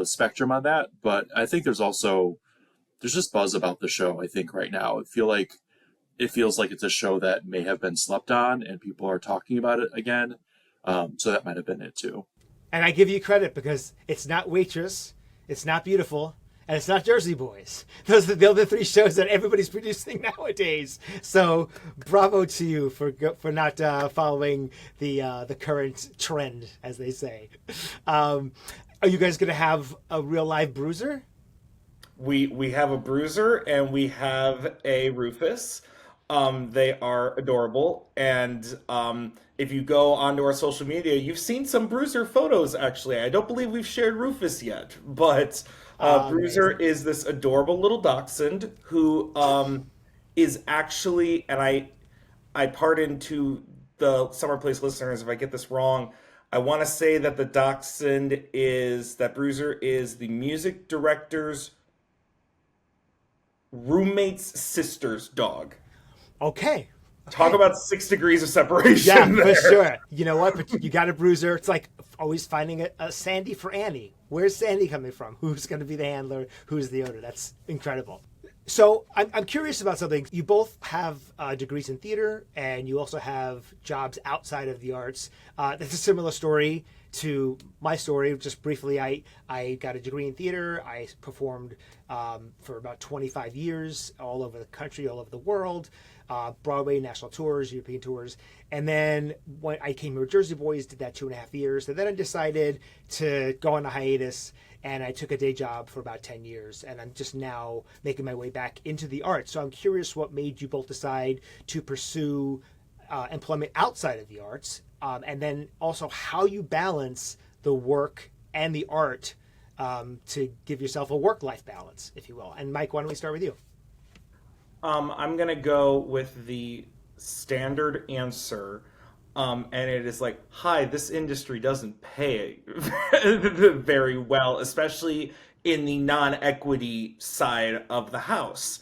spectrum on that. But I think there's just buzz about the show. I think right now it feels like it's a show that may have been slept on, and people are talking about it again. So that might have been it too. And I give you credit because it's not Waitress, it's not Beautiful, and it's not Jersey Boys. Those are the other three shows that everybody's producing nowadays. So bravo to you for not following the current trend, as they say. Are you guys going to have a real live Bruiser? We have a Bruiser and we have a Rufus. They are adorable, and if you go onto our social media, you've seen some Bruiser photos. Actually, I don't believe we've shared Rufus yet, but Bruiser is this adorable little dachshund who is actually, and I pardon to the Summer Place listeners if I get this wrong. I want to say that that Bruiser is the music director's roommate's sister's dog. Okay. Talk about 6 degrees of separation. Yeah, there. for sure. You know what? But you got a Bruiser. It's like always finding a Sandy for Annie. Where's Sandy coming from? Who's going to be the handler? Who's the owner? That's incredible. So I'm curious about something. You both have degrees in theater, and you also have jobs outside of the arts. That's a similar story to my story. Just briefly, I got a degree in theater. I performed for about 25 years all over the country, all over the world. Broadway, national tours, European tours. And then when I came here with Jersey Boys, did that 2.5 years. And then I decided to go on a hiatus, and I took a day job for about 10 years. And I'm just now making my way back into the arts. So I'm curious what made you both decide to pursue employment outside of the arts, and then also how you balance the work and the art to give yourself a work-life balance, if you will. And Mike, why don't we start with you? I'm going to go with the standard answer, and it is like, hi, this industry doesn't pay very well, especially in the non-equity side of the house.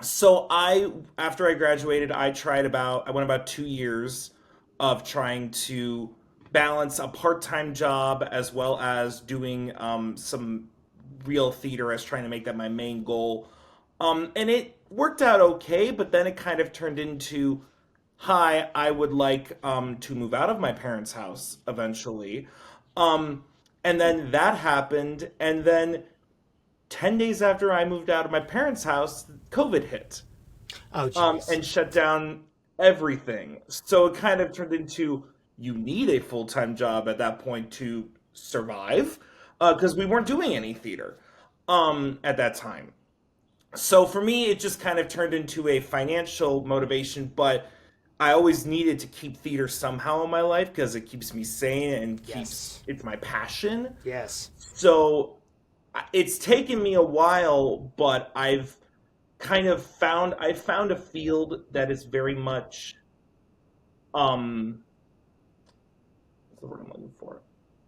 So after I graduated, I went about 2 years of trying to balance a part-time job as well as doing some real theater, as trying to make that my main goal. And it worked out okay, but then it kind of turned into, hi, I would like to move out of my parents' house eventually. Um, and then that happened. And then 10 days after I moved out of my parents' house, COVID hit Oh, geez. and shut down everything. So it kind of turned into you need a full time job at that point to survive because we weren't doing any theater at that time. So for me, it just kind of turned into a financial motivation, but I always needed to keep theater somehow in my life because it keeps me sane and keeps Yes. it's my passion. Yes. So it's taken me a while, but I found a field that is very much um what's the word I'm looking for?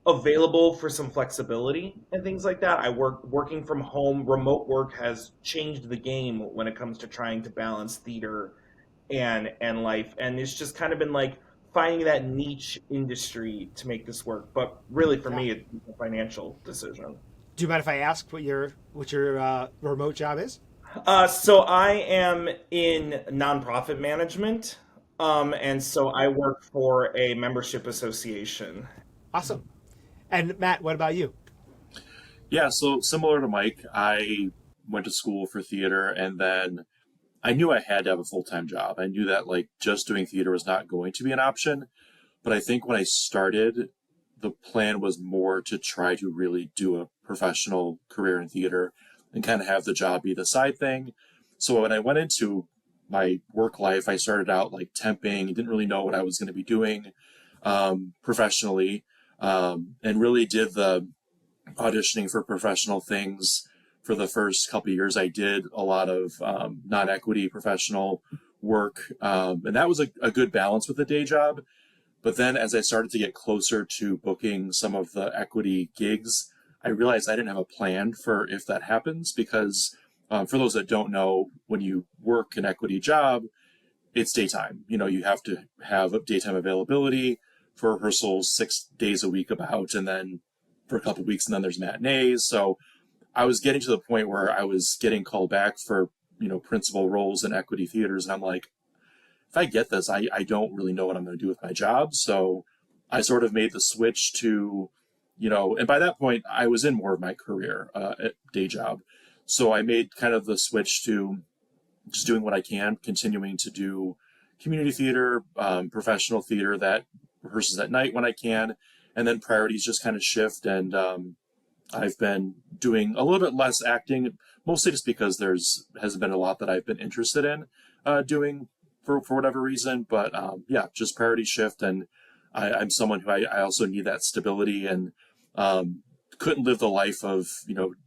Available for some flexibility and things like that. Working from home, remote work has changed the game when it comes to trying to balance theater and life. And it's just kind of been like finding that niche industry to make this work. But really for Yeah. me it's a financial decision. Do you mind if I ask what your remote job is? So I am in nonprofit management. And so I work for a membership association. Awesome. And Matt, what about you? Yeah, so similar to Mike, I went to school for theater, and then I knew I had to have a full-time job. I knew that like just doing theater was not going to be an option. But I think when I started, the plan was more to try to really do a professional career in theater and kind of have the job be the side thing. So when I went into my work life, I started out like temping, didn't really know what I was going to be doing professionally, and really did the auditioning for professional things for the first couple of years. I did a lot of non-equity professional work, and that was a good balance with the day job. But then as I started to get closer to booking some of the equity gigs, I realized I didn't have a plan for if that happens because for those that don't know, when you work an equity job, it's daytime. You know, you have to have daytime availability for rehearsals 6 days a week about, and then for a couple of weeks, and then there's matinees. So I was getting to the point where I was getting called back for, principal roles in equity theaters. And I'm like, if I get this, I don't really know what I'm going to do with my job. So I sort of made the switch to, and by that point, I was in more of my career day job. So I made kind of the switch to just doing what I can, continuing to do community theater, professional theater that rehearses at night when I can, and then priorities just kind of shift. And I've been doing a little bit less acting, mostly just because hasn't been a lot that I've been interested in doing for whatever reason. But yeah, just priority shift. And I'm someone who I also need that stability and couldn't live the life of,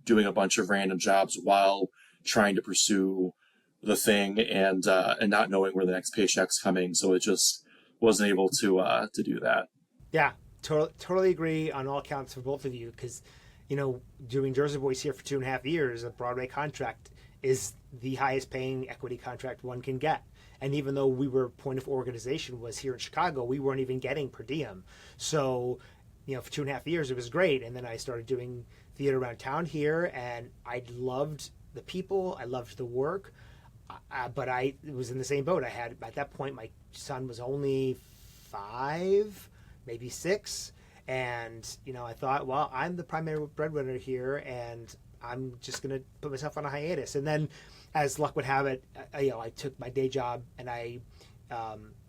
doing a bunch of random jobs while trying to pursue the thing and not knowing where the next paycheck's coming. So it just wasn't able to do that. Yeah, totally agree on all counts for both of you because, doing Jersey Boys here for 2.5 years, a Broadway contract is the highest paying equity contract one can get. And even though we were point of organization was here in Chicago, we weren't even getting per diem. So, for 2.5 years, it was great. And then I started doing theater around town here, and I loved the people. I loved the work. But I was in the same boat. I had, at that point, my son was only 5, maybe 6. And, I thought, well, I'm the primary breadwinner here, and I'm just going to put myself on a hiatus. And then, as luck would have it, I took my day job, and I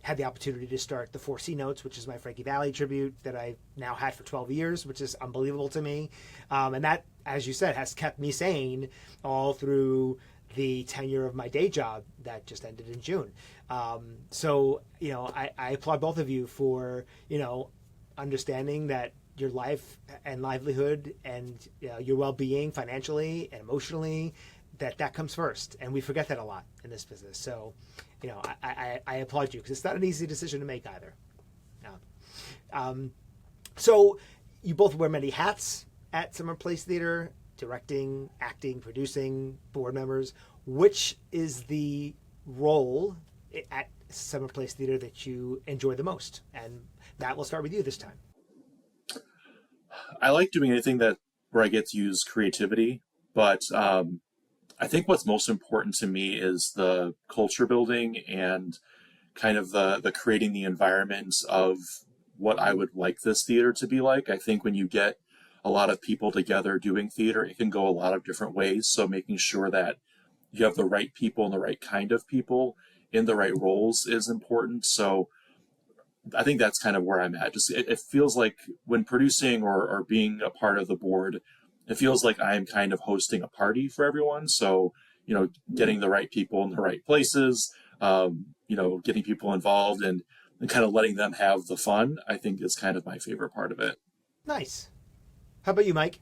had the opportunity to start the 4C Notes, which is my Frankie Valli tribute that I've now had for 12 years, which is unbelievable to me. And that, as you said, has kept me sane all through the tenure of my day job that just ended in June. So, I applaud both of you for, understanding that your life and livelihood and your well-being financially and emotionally, that comes first. And we forget that a lot in this business. So, I applaud you because it's not an easy decision to make either. So you both wear many hats at Summer Place Theater, directing, acting, producing, board members. Which is the role at Summer Place Theater that you enjoy the most? And Matt, we'll start with you this time. I like doing anything where I get to use creativity, but I think what's most important to me is the culture building and kind of the creating the environment of what I would like this theater to be like. I think when you get a lot of people together doing theater, it can go a lot of different ways. So making sure that you have the right people and the right kind of people in the right roles is important. So I think that's kind of where I'm at. Just it feels like when producing or being a part of the board, it feels like I'm kind of hosting a party for everyone. So, getting the right people in the right places, getting people involved and kind of letting them have the fun, I think is kind of my favorite part of it. Nice. How about you, Mike?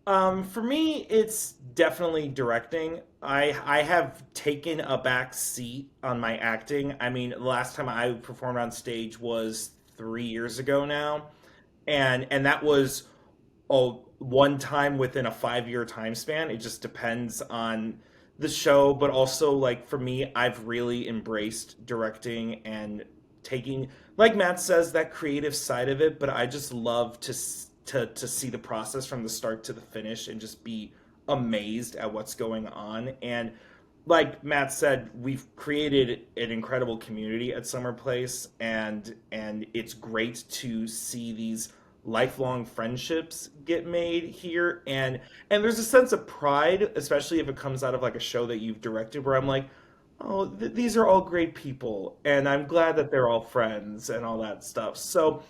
For me, it's definitely directing. I have taken a back seat on my acting. I mean, the last time I performed on stage was 3 years ago now, and that was one time within a 5-year time span. It just depends on the show, but also like for me, I've really embraced directing and taking, like Matt says, that creative side of it. But I just love to see the process from the start to the finish and just be amazed at what's going on. And like Matt said, we've created an incredible community at Summer Place, and it's great to see these lifelong friendships get made here. And there's a sense of pride, especially if it comes out of like a show that you've directed, where I'm like, oh, these are all great people, and I'm glad that they're all friends and all that stuff. So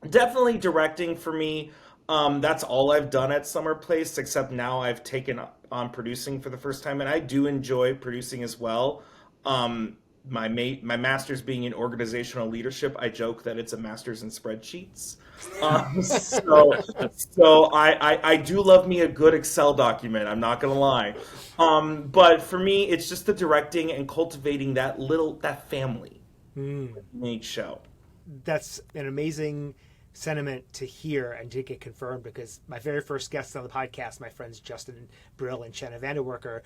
definitely directing for me. That's all I've done at Summer Place, except now I've taken on producing for the first time, and I do enjoy producing as well. My master's being in organizational leadership, I joke that it's a master's in spreadsheets. So I do love me a good Excel document. I'm not gonna lie, but for me, it's just the directing and cultivating that family in each show. That's an amazing sentiment to hear and to get confirmed, because my very first guests on the podcast, my friends Justin Brill and Shanna Vanderwerker,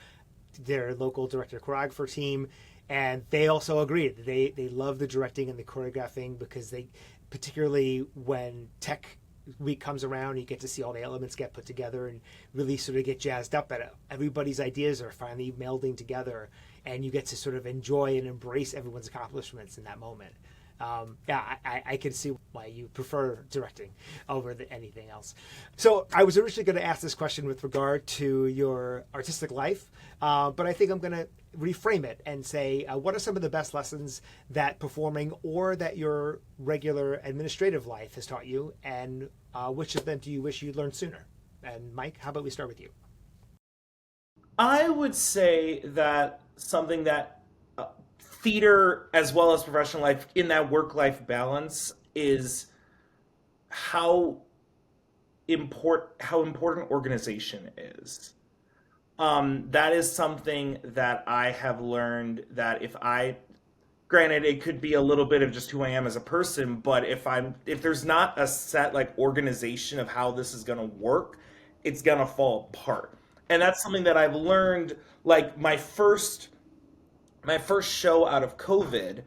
their local director choreographer team, and they also agreed. They love the directing and the choreographing, because they, particularly when Tech Week comes around, you get to see all the elements get put together and really sort of get jazzed up at it. Everybody's ideas are finally melding together, and you get to sort of enjoy and embrace everyone's accomplishments in that moment. I can see why you prefer directing over anything else. So I was originally going to ask this question with regard to your artistic life, but I think I'm going to reframe it and say, what are some of the best lessons that performing or that your regular administrative life has taught you, and which of them do you wish you'd learned sooner? And Mike, how about we start with you? I would say that something that theater as well as professional life in that work-life balance is how important organization is. That is something that I have learned, that granted, it could be a little bit of just who I am as a person, but if there's not a set like organization of how this is going to work, it's going to fall apart. And that's something that I've learned, like my first show out of COVID,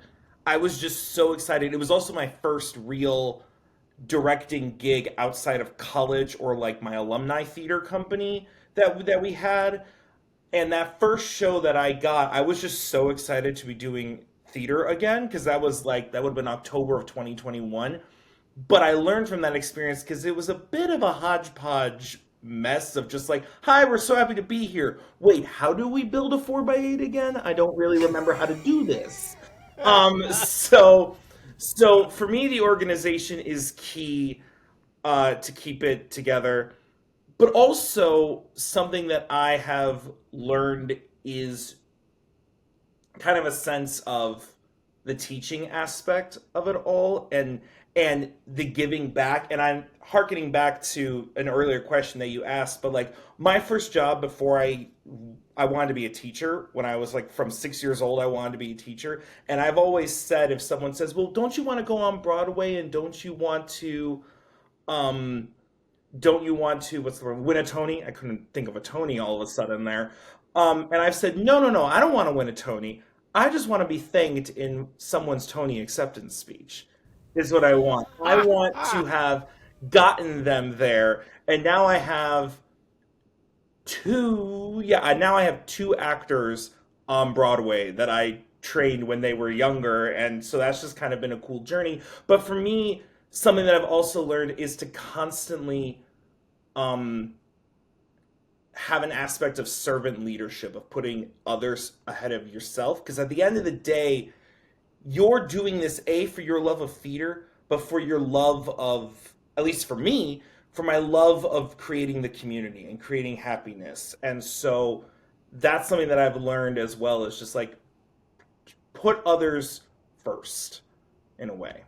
I was just so excited. It was also my first real directing gig outside of college or like my alumni theater company that we had. And that first show that I got, I was just so excited to be doing theater again, because that would have been October of 2021. But I learned from that experience, because it was a bit of a hodgepodge mess of just like, hi, we're so happy to be here. Wait, how do we build a 4x8 again? I don't really remember how to do this. So for me, the organization is key to keep it together. But also something that I have learned is kind of a sense of the teaching aspect of it all, and the giving back. And I'm hearkening back to an earlier question that you asked, but like my first job before I wanted to be a teacher, when I was like from 6 years old, I wanted to be a teacher. And I've always said, if someone says, well, don't you want to go on Broadway, and don't you want to what's the word, win a Tony? I couldn't think of a Tony all of a sudden there. And I've said, no, I don't want to win a Tony. I just want to be thanked in someone's Tony acceptance speech, is what I want. I want to have gotten them there. And now I have two actors on Broadway that I trained when they were younger. And so that's just kind of been a cool journey. But for me, something that I've also learned is to constantly have an aspect of servant leadership, of putting others ahead of yourself. Because at the end of the day, you're doing this for your love of theater, but for your love of, at least for me, for my love of creating the community and creating happiness. And so that's something that I've learned as well, is just like put others first in a way.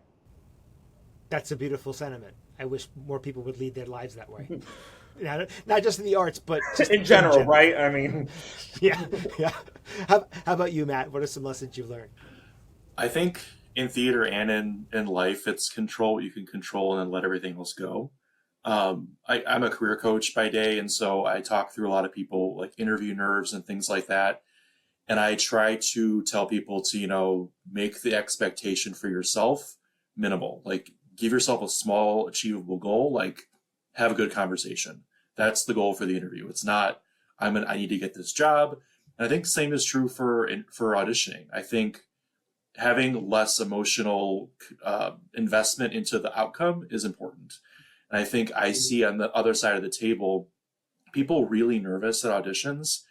That's a beautiful sentiment. I wish more people would lead their lives that way. Not just in the arts, but just in general, right? I mean, yeah. How about you, Matt? What are some lessons you've learned? I think in theater and in life, it's control what you can control and then let everything else go. I'm a career coach by day, and so I talk through a lot of people, like interview nerves and things like that. And I try to tell people to, make the expectation for yourself minimal. Like, give yourself a small, achievable goal, like have a good conversation. That's the goal for the interview. It's not, I need to get this job. And I think the same is true for auditioning. I think having less emotional investment into the outcome is important. And I think I see on the other side of the table, people really nervous at auditions.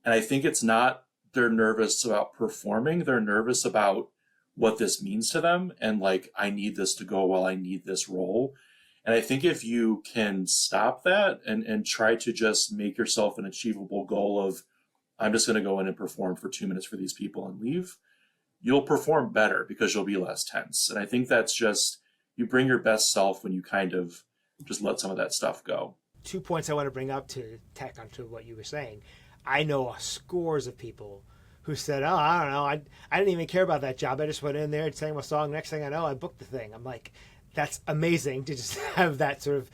And I think it's not they're nervous about performing. They're nervous about what this means to them. And like, I need this to go well. I need this role. And I think if you can stop that and try to just make yourself an achievable goal of, I'm just going to go in and perform for 2 minutes for these people and leave, you'll perform better because you'll be less tense. And I think that's just, you bring your best self when you kind of just let some of that stuff go. 2 points I want to bring up to tack onto what you were saying. I know scores of people who said, oh, I don't know, I didn't even care about that job. I just went in there and sang my song. Next thing I know, I booked the thing. I'm like, that's amazing to just have that sort of,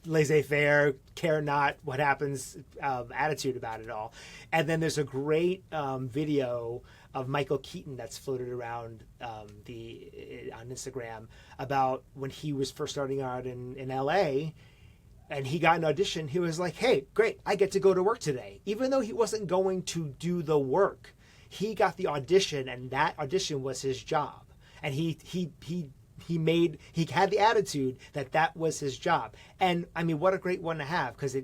laissez-faire, care not what happens attitude about it all. And then there's a great video of Michael Keaton that's floated around on Instagram about when he was first starting out in LA, and he got an audition. He was like, hey, great, I get to go to work today. Even though he wasn't going to do the work, he got the audition, and that audition was his job. And he had the attitude that was his job. And I mean, what a great one to have, because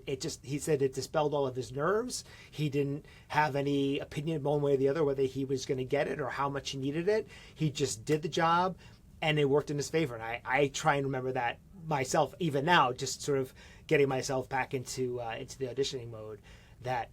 he said it dispelled all of his nerves. He didn't have any opinion one way or the other whether he was going to get it or how much he needed it. He just did the job, and it worked in his favor. And I try and remember that myself even now, just sort of getting myself back into the auditioning mode, that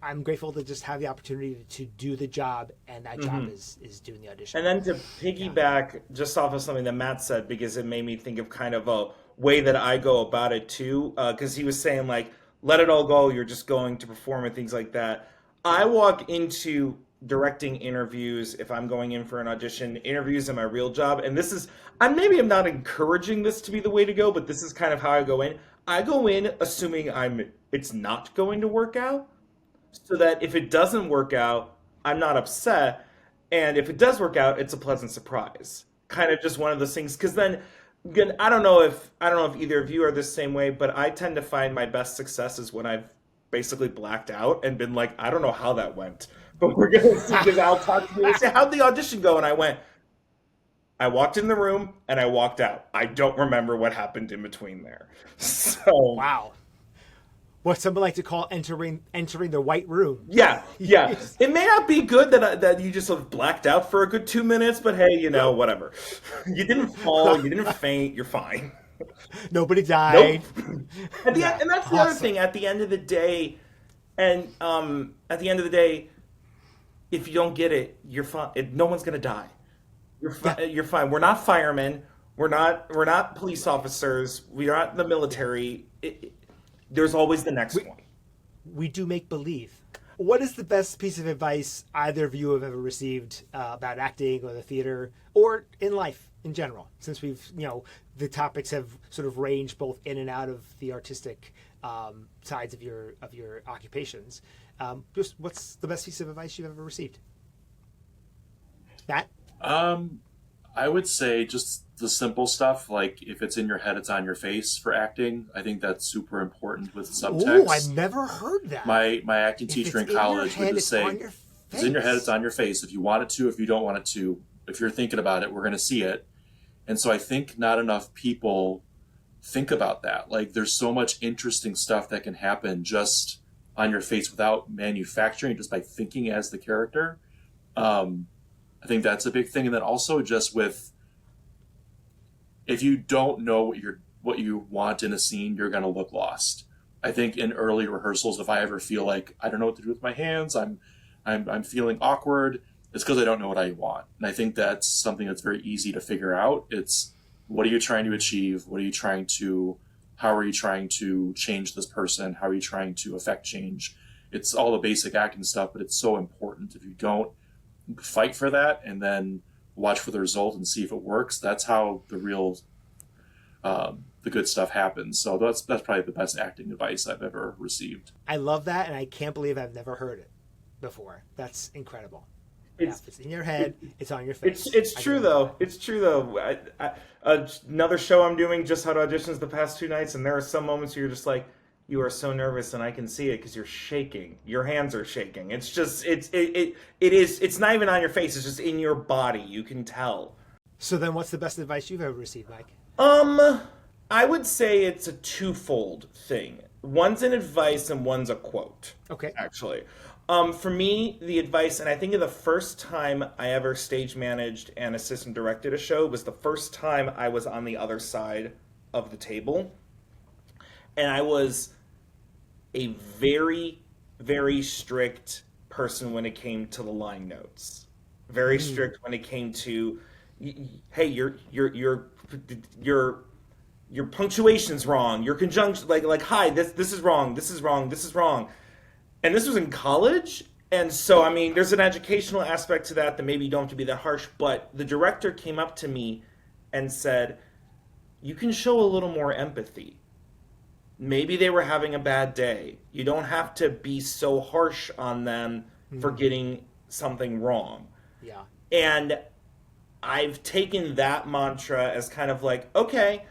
I'm grateful to just have the opportunity to do the job, and that job is doing the audition. And then to piggyback just off of something that Matt said, because it made me think of kind of a way that I go about it too, because he was saying like, let it all go, you're just going to perform and things like that. I walk into directing interviews, if I'm going in for an audition, interviews are my real job. And this is, I'm not encouraging this to be the way to go, but this is kind of how I go in. I go in assuming it's not going to work out, so that if it doesn't work out, I'm not upset. And if it does work out, it's a pleasant surprise. Kind of just one of those things. Because then, again, I don't know if either of you are the same way, but I tend to find my best successes when I've basically blacked out and been like, I don't know how that went, but we're going to see, because I'll talk to you and say, how'd the audition go? And I walked in the room and I walked out. I don't remember what happened in between there. So wow. What some like to call entering the white room. Yeah. It may not be good that you just sort of blacked out for a good 2 minutes, but hey, whatever. You didn't fall, you didn't faint, you're fine. Nobody died. Nope. And that's the other thing. At the end of the day, if you don't get it, you're fine. No one's gonna die. You're fine. We're not firemen. We're not police officers. We're not the military. There's always the next one. We do make believe. What is the best piece of advice either of you have ever received about acting or the theater or in life in general? Since we've, the topics have sort of ranged both in and out of the artistic sides of your occupations. Just what's the best piece of advice you've ever received? Matt? I would say just the simple stuff, like if it's in your head, it's on your face for acting. I think that's super important with subtext. Oh, I've never heard that. My acting teacher in college would just say, It's in your head, it's on your face. If you want it to, if you don't want it to, if you're thinking about it, we're going to see it. And so I think not enough people think about that. Like, there's so much interesting stuff that can happen just on your face without manufacturing, just by thinking as the character. I think that's a big thing. And then also just with, if you don't know what you want in a scene, you're going to look lost. I think in early rehearsals, if I ever feel like I don't know what to do with my hands, I'm feeling awkward, it's because I don't know what I want. And I think that's something that's very easy to figure out. It's, what are you trying to achieve? How are you trying to change this person? How are you trying to affect change? It's all the basic acting stuff, but it's so important. If you don't fight for that and then watch for the result and see if it works, that's how the real, the good stuff happens. So that's probably the best acting advice I've ever received. I love that, and I can't believe I've never heard it before. That's incredible. It's in your head. It's on your face. It's true though. It's true though. Another show I'm doing just had auditions the past 2 nights, and there are some moments where you're just like, you are so nervous, and I can see it because you're shaking. Your hands are shaking. It's just it's not even on your face. It's just in your body. You can tell. So then, what's the best advice you've ever received, Mike? I would say it's a twofold thing. One's an advice and one's a quote. Okay. Actually. For me, the advice, and I think of the first time I ever stage managed and assistant directed a show, was the first time I was on the other side of the table. And I was a very, very strict person when it came to the line notes. Very strict when it came to, hey, your punctuation's wrong. Your conjunction, like, hi, this is wrong. This is wrong. This is wrong. And this was in college, and so, I mean, there's an educational aspect to that maybe you don't have to be that harsh, but the director came up to me and said, you can show a little more empathy. Maybe they were having a bad day. You don't have to be so harsh on them for getting something wrong. Yeah. And I've taken that mantra as kind of like, okay,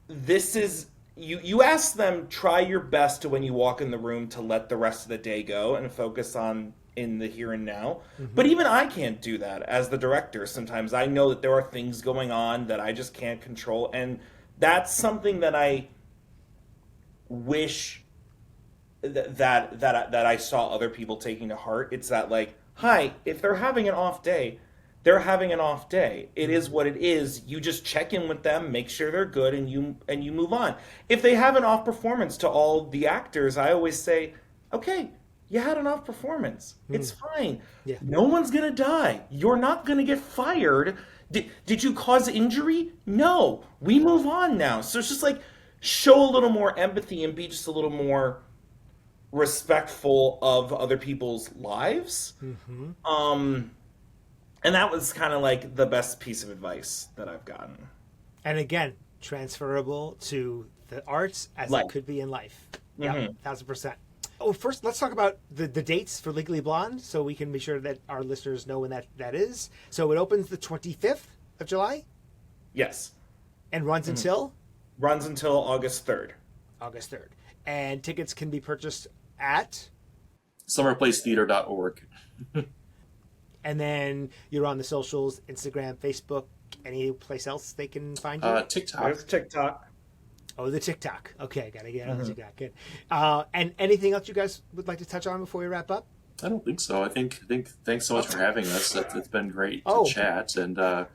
this is... You ask them, try your best to, when you walk in the room, to let the rest of the day go and focus on in the here and now. But even I can't do that as the director. Sometimes I know that there are things going on that I just can't control. And that's something that I wish that I saw other people taking to heart. It's that, like, hi, if they're having an off day, they're having an off day. It is what it is. You just check in with them, make sure they're good, and you move on. If they have an off performance, to all the actors, I always say, okay, you had an off performance. It's fine. Yeah. No one's going to die. You're not going to get fired. Did you cause injury? No. We move on now. So it's just like, show a little more empathy and be just a little more respectful of other people's lives. And that was kind of like the best piece of advice that I've gotten. And again, transferable to the arts as it could be in life. Yeah, 1000%. Oh, first, let's talk about the dates for Legally Blonde, so we can be sure that our listeners know when that is. So it opens the 25th of July? Yes. And runs until? Runs until August 3rd. August 3rd. And tickets can be purchased at? summerplacetheater.org. And then you're on the socials, Instagram, Facebook, any place else they can find you? TikTok. There's TikTok. Oh, the TikTok. Okay, got to get on the TikTok. Good. And anything else you guys would like to touch on before we wrap up? I don't think so. I think thanks so much for having us. It's been great to chat. And my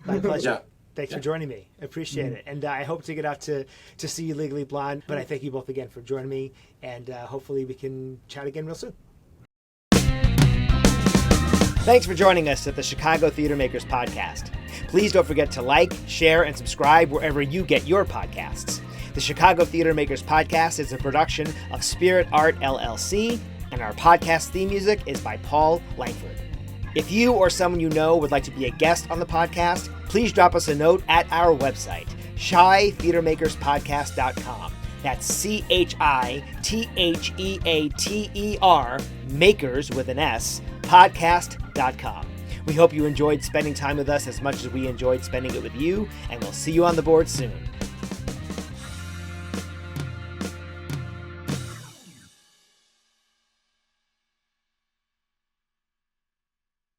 pleasure. Yeah. Thanks for joining me. I appreciate it. And I hope to get out to see you Legally Blonde. But I thank you both again for joining me. And hopefully we can chat again real soon. Thanks for joining us at the Chicago Theater Makers Podcast. Please don't forget to like, share, and subscribe wherever you get your podcasts. The Chicago Theater Makers Podcast is a production of Spirit Art LLC, and our podcast theme music is by Paul Langford. If you or someone you know would like to be a guest on the podcast, please drop us a note at our website, ChiTheaterMakersPodcast.com. That's ChiTheater, makers with an S, podcast.com. We hope you enjoyed spending time with us as much as we enjoyed spending it with you, and we'll see you on the board soon.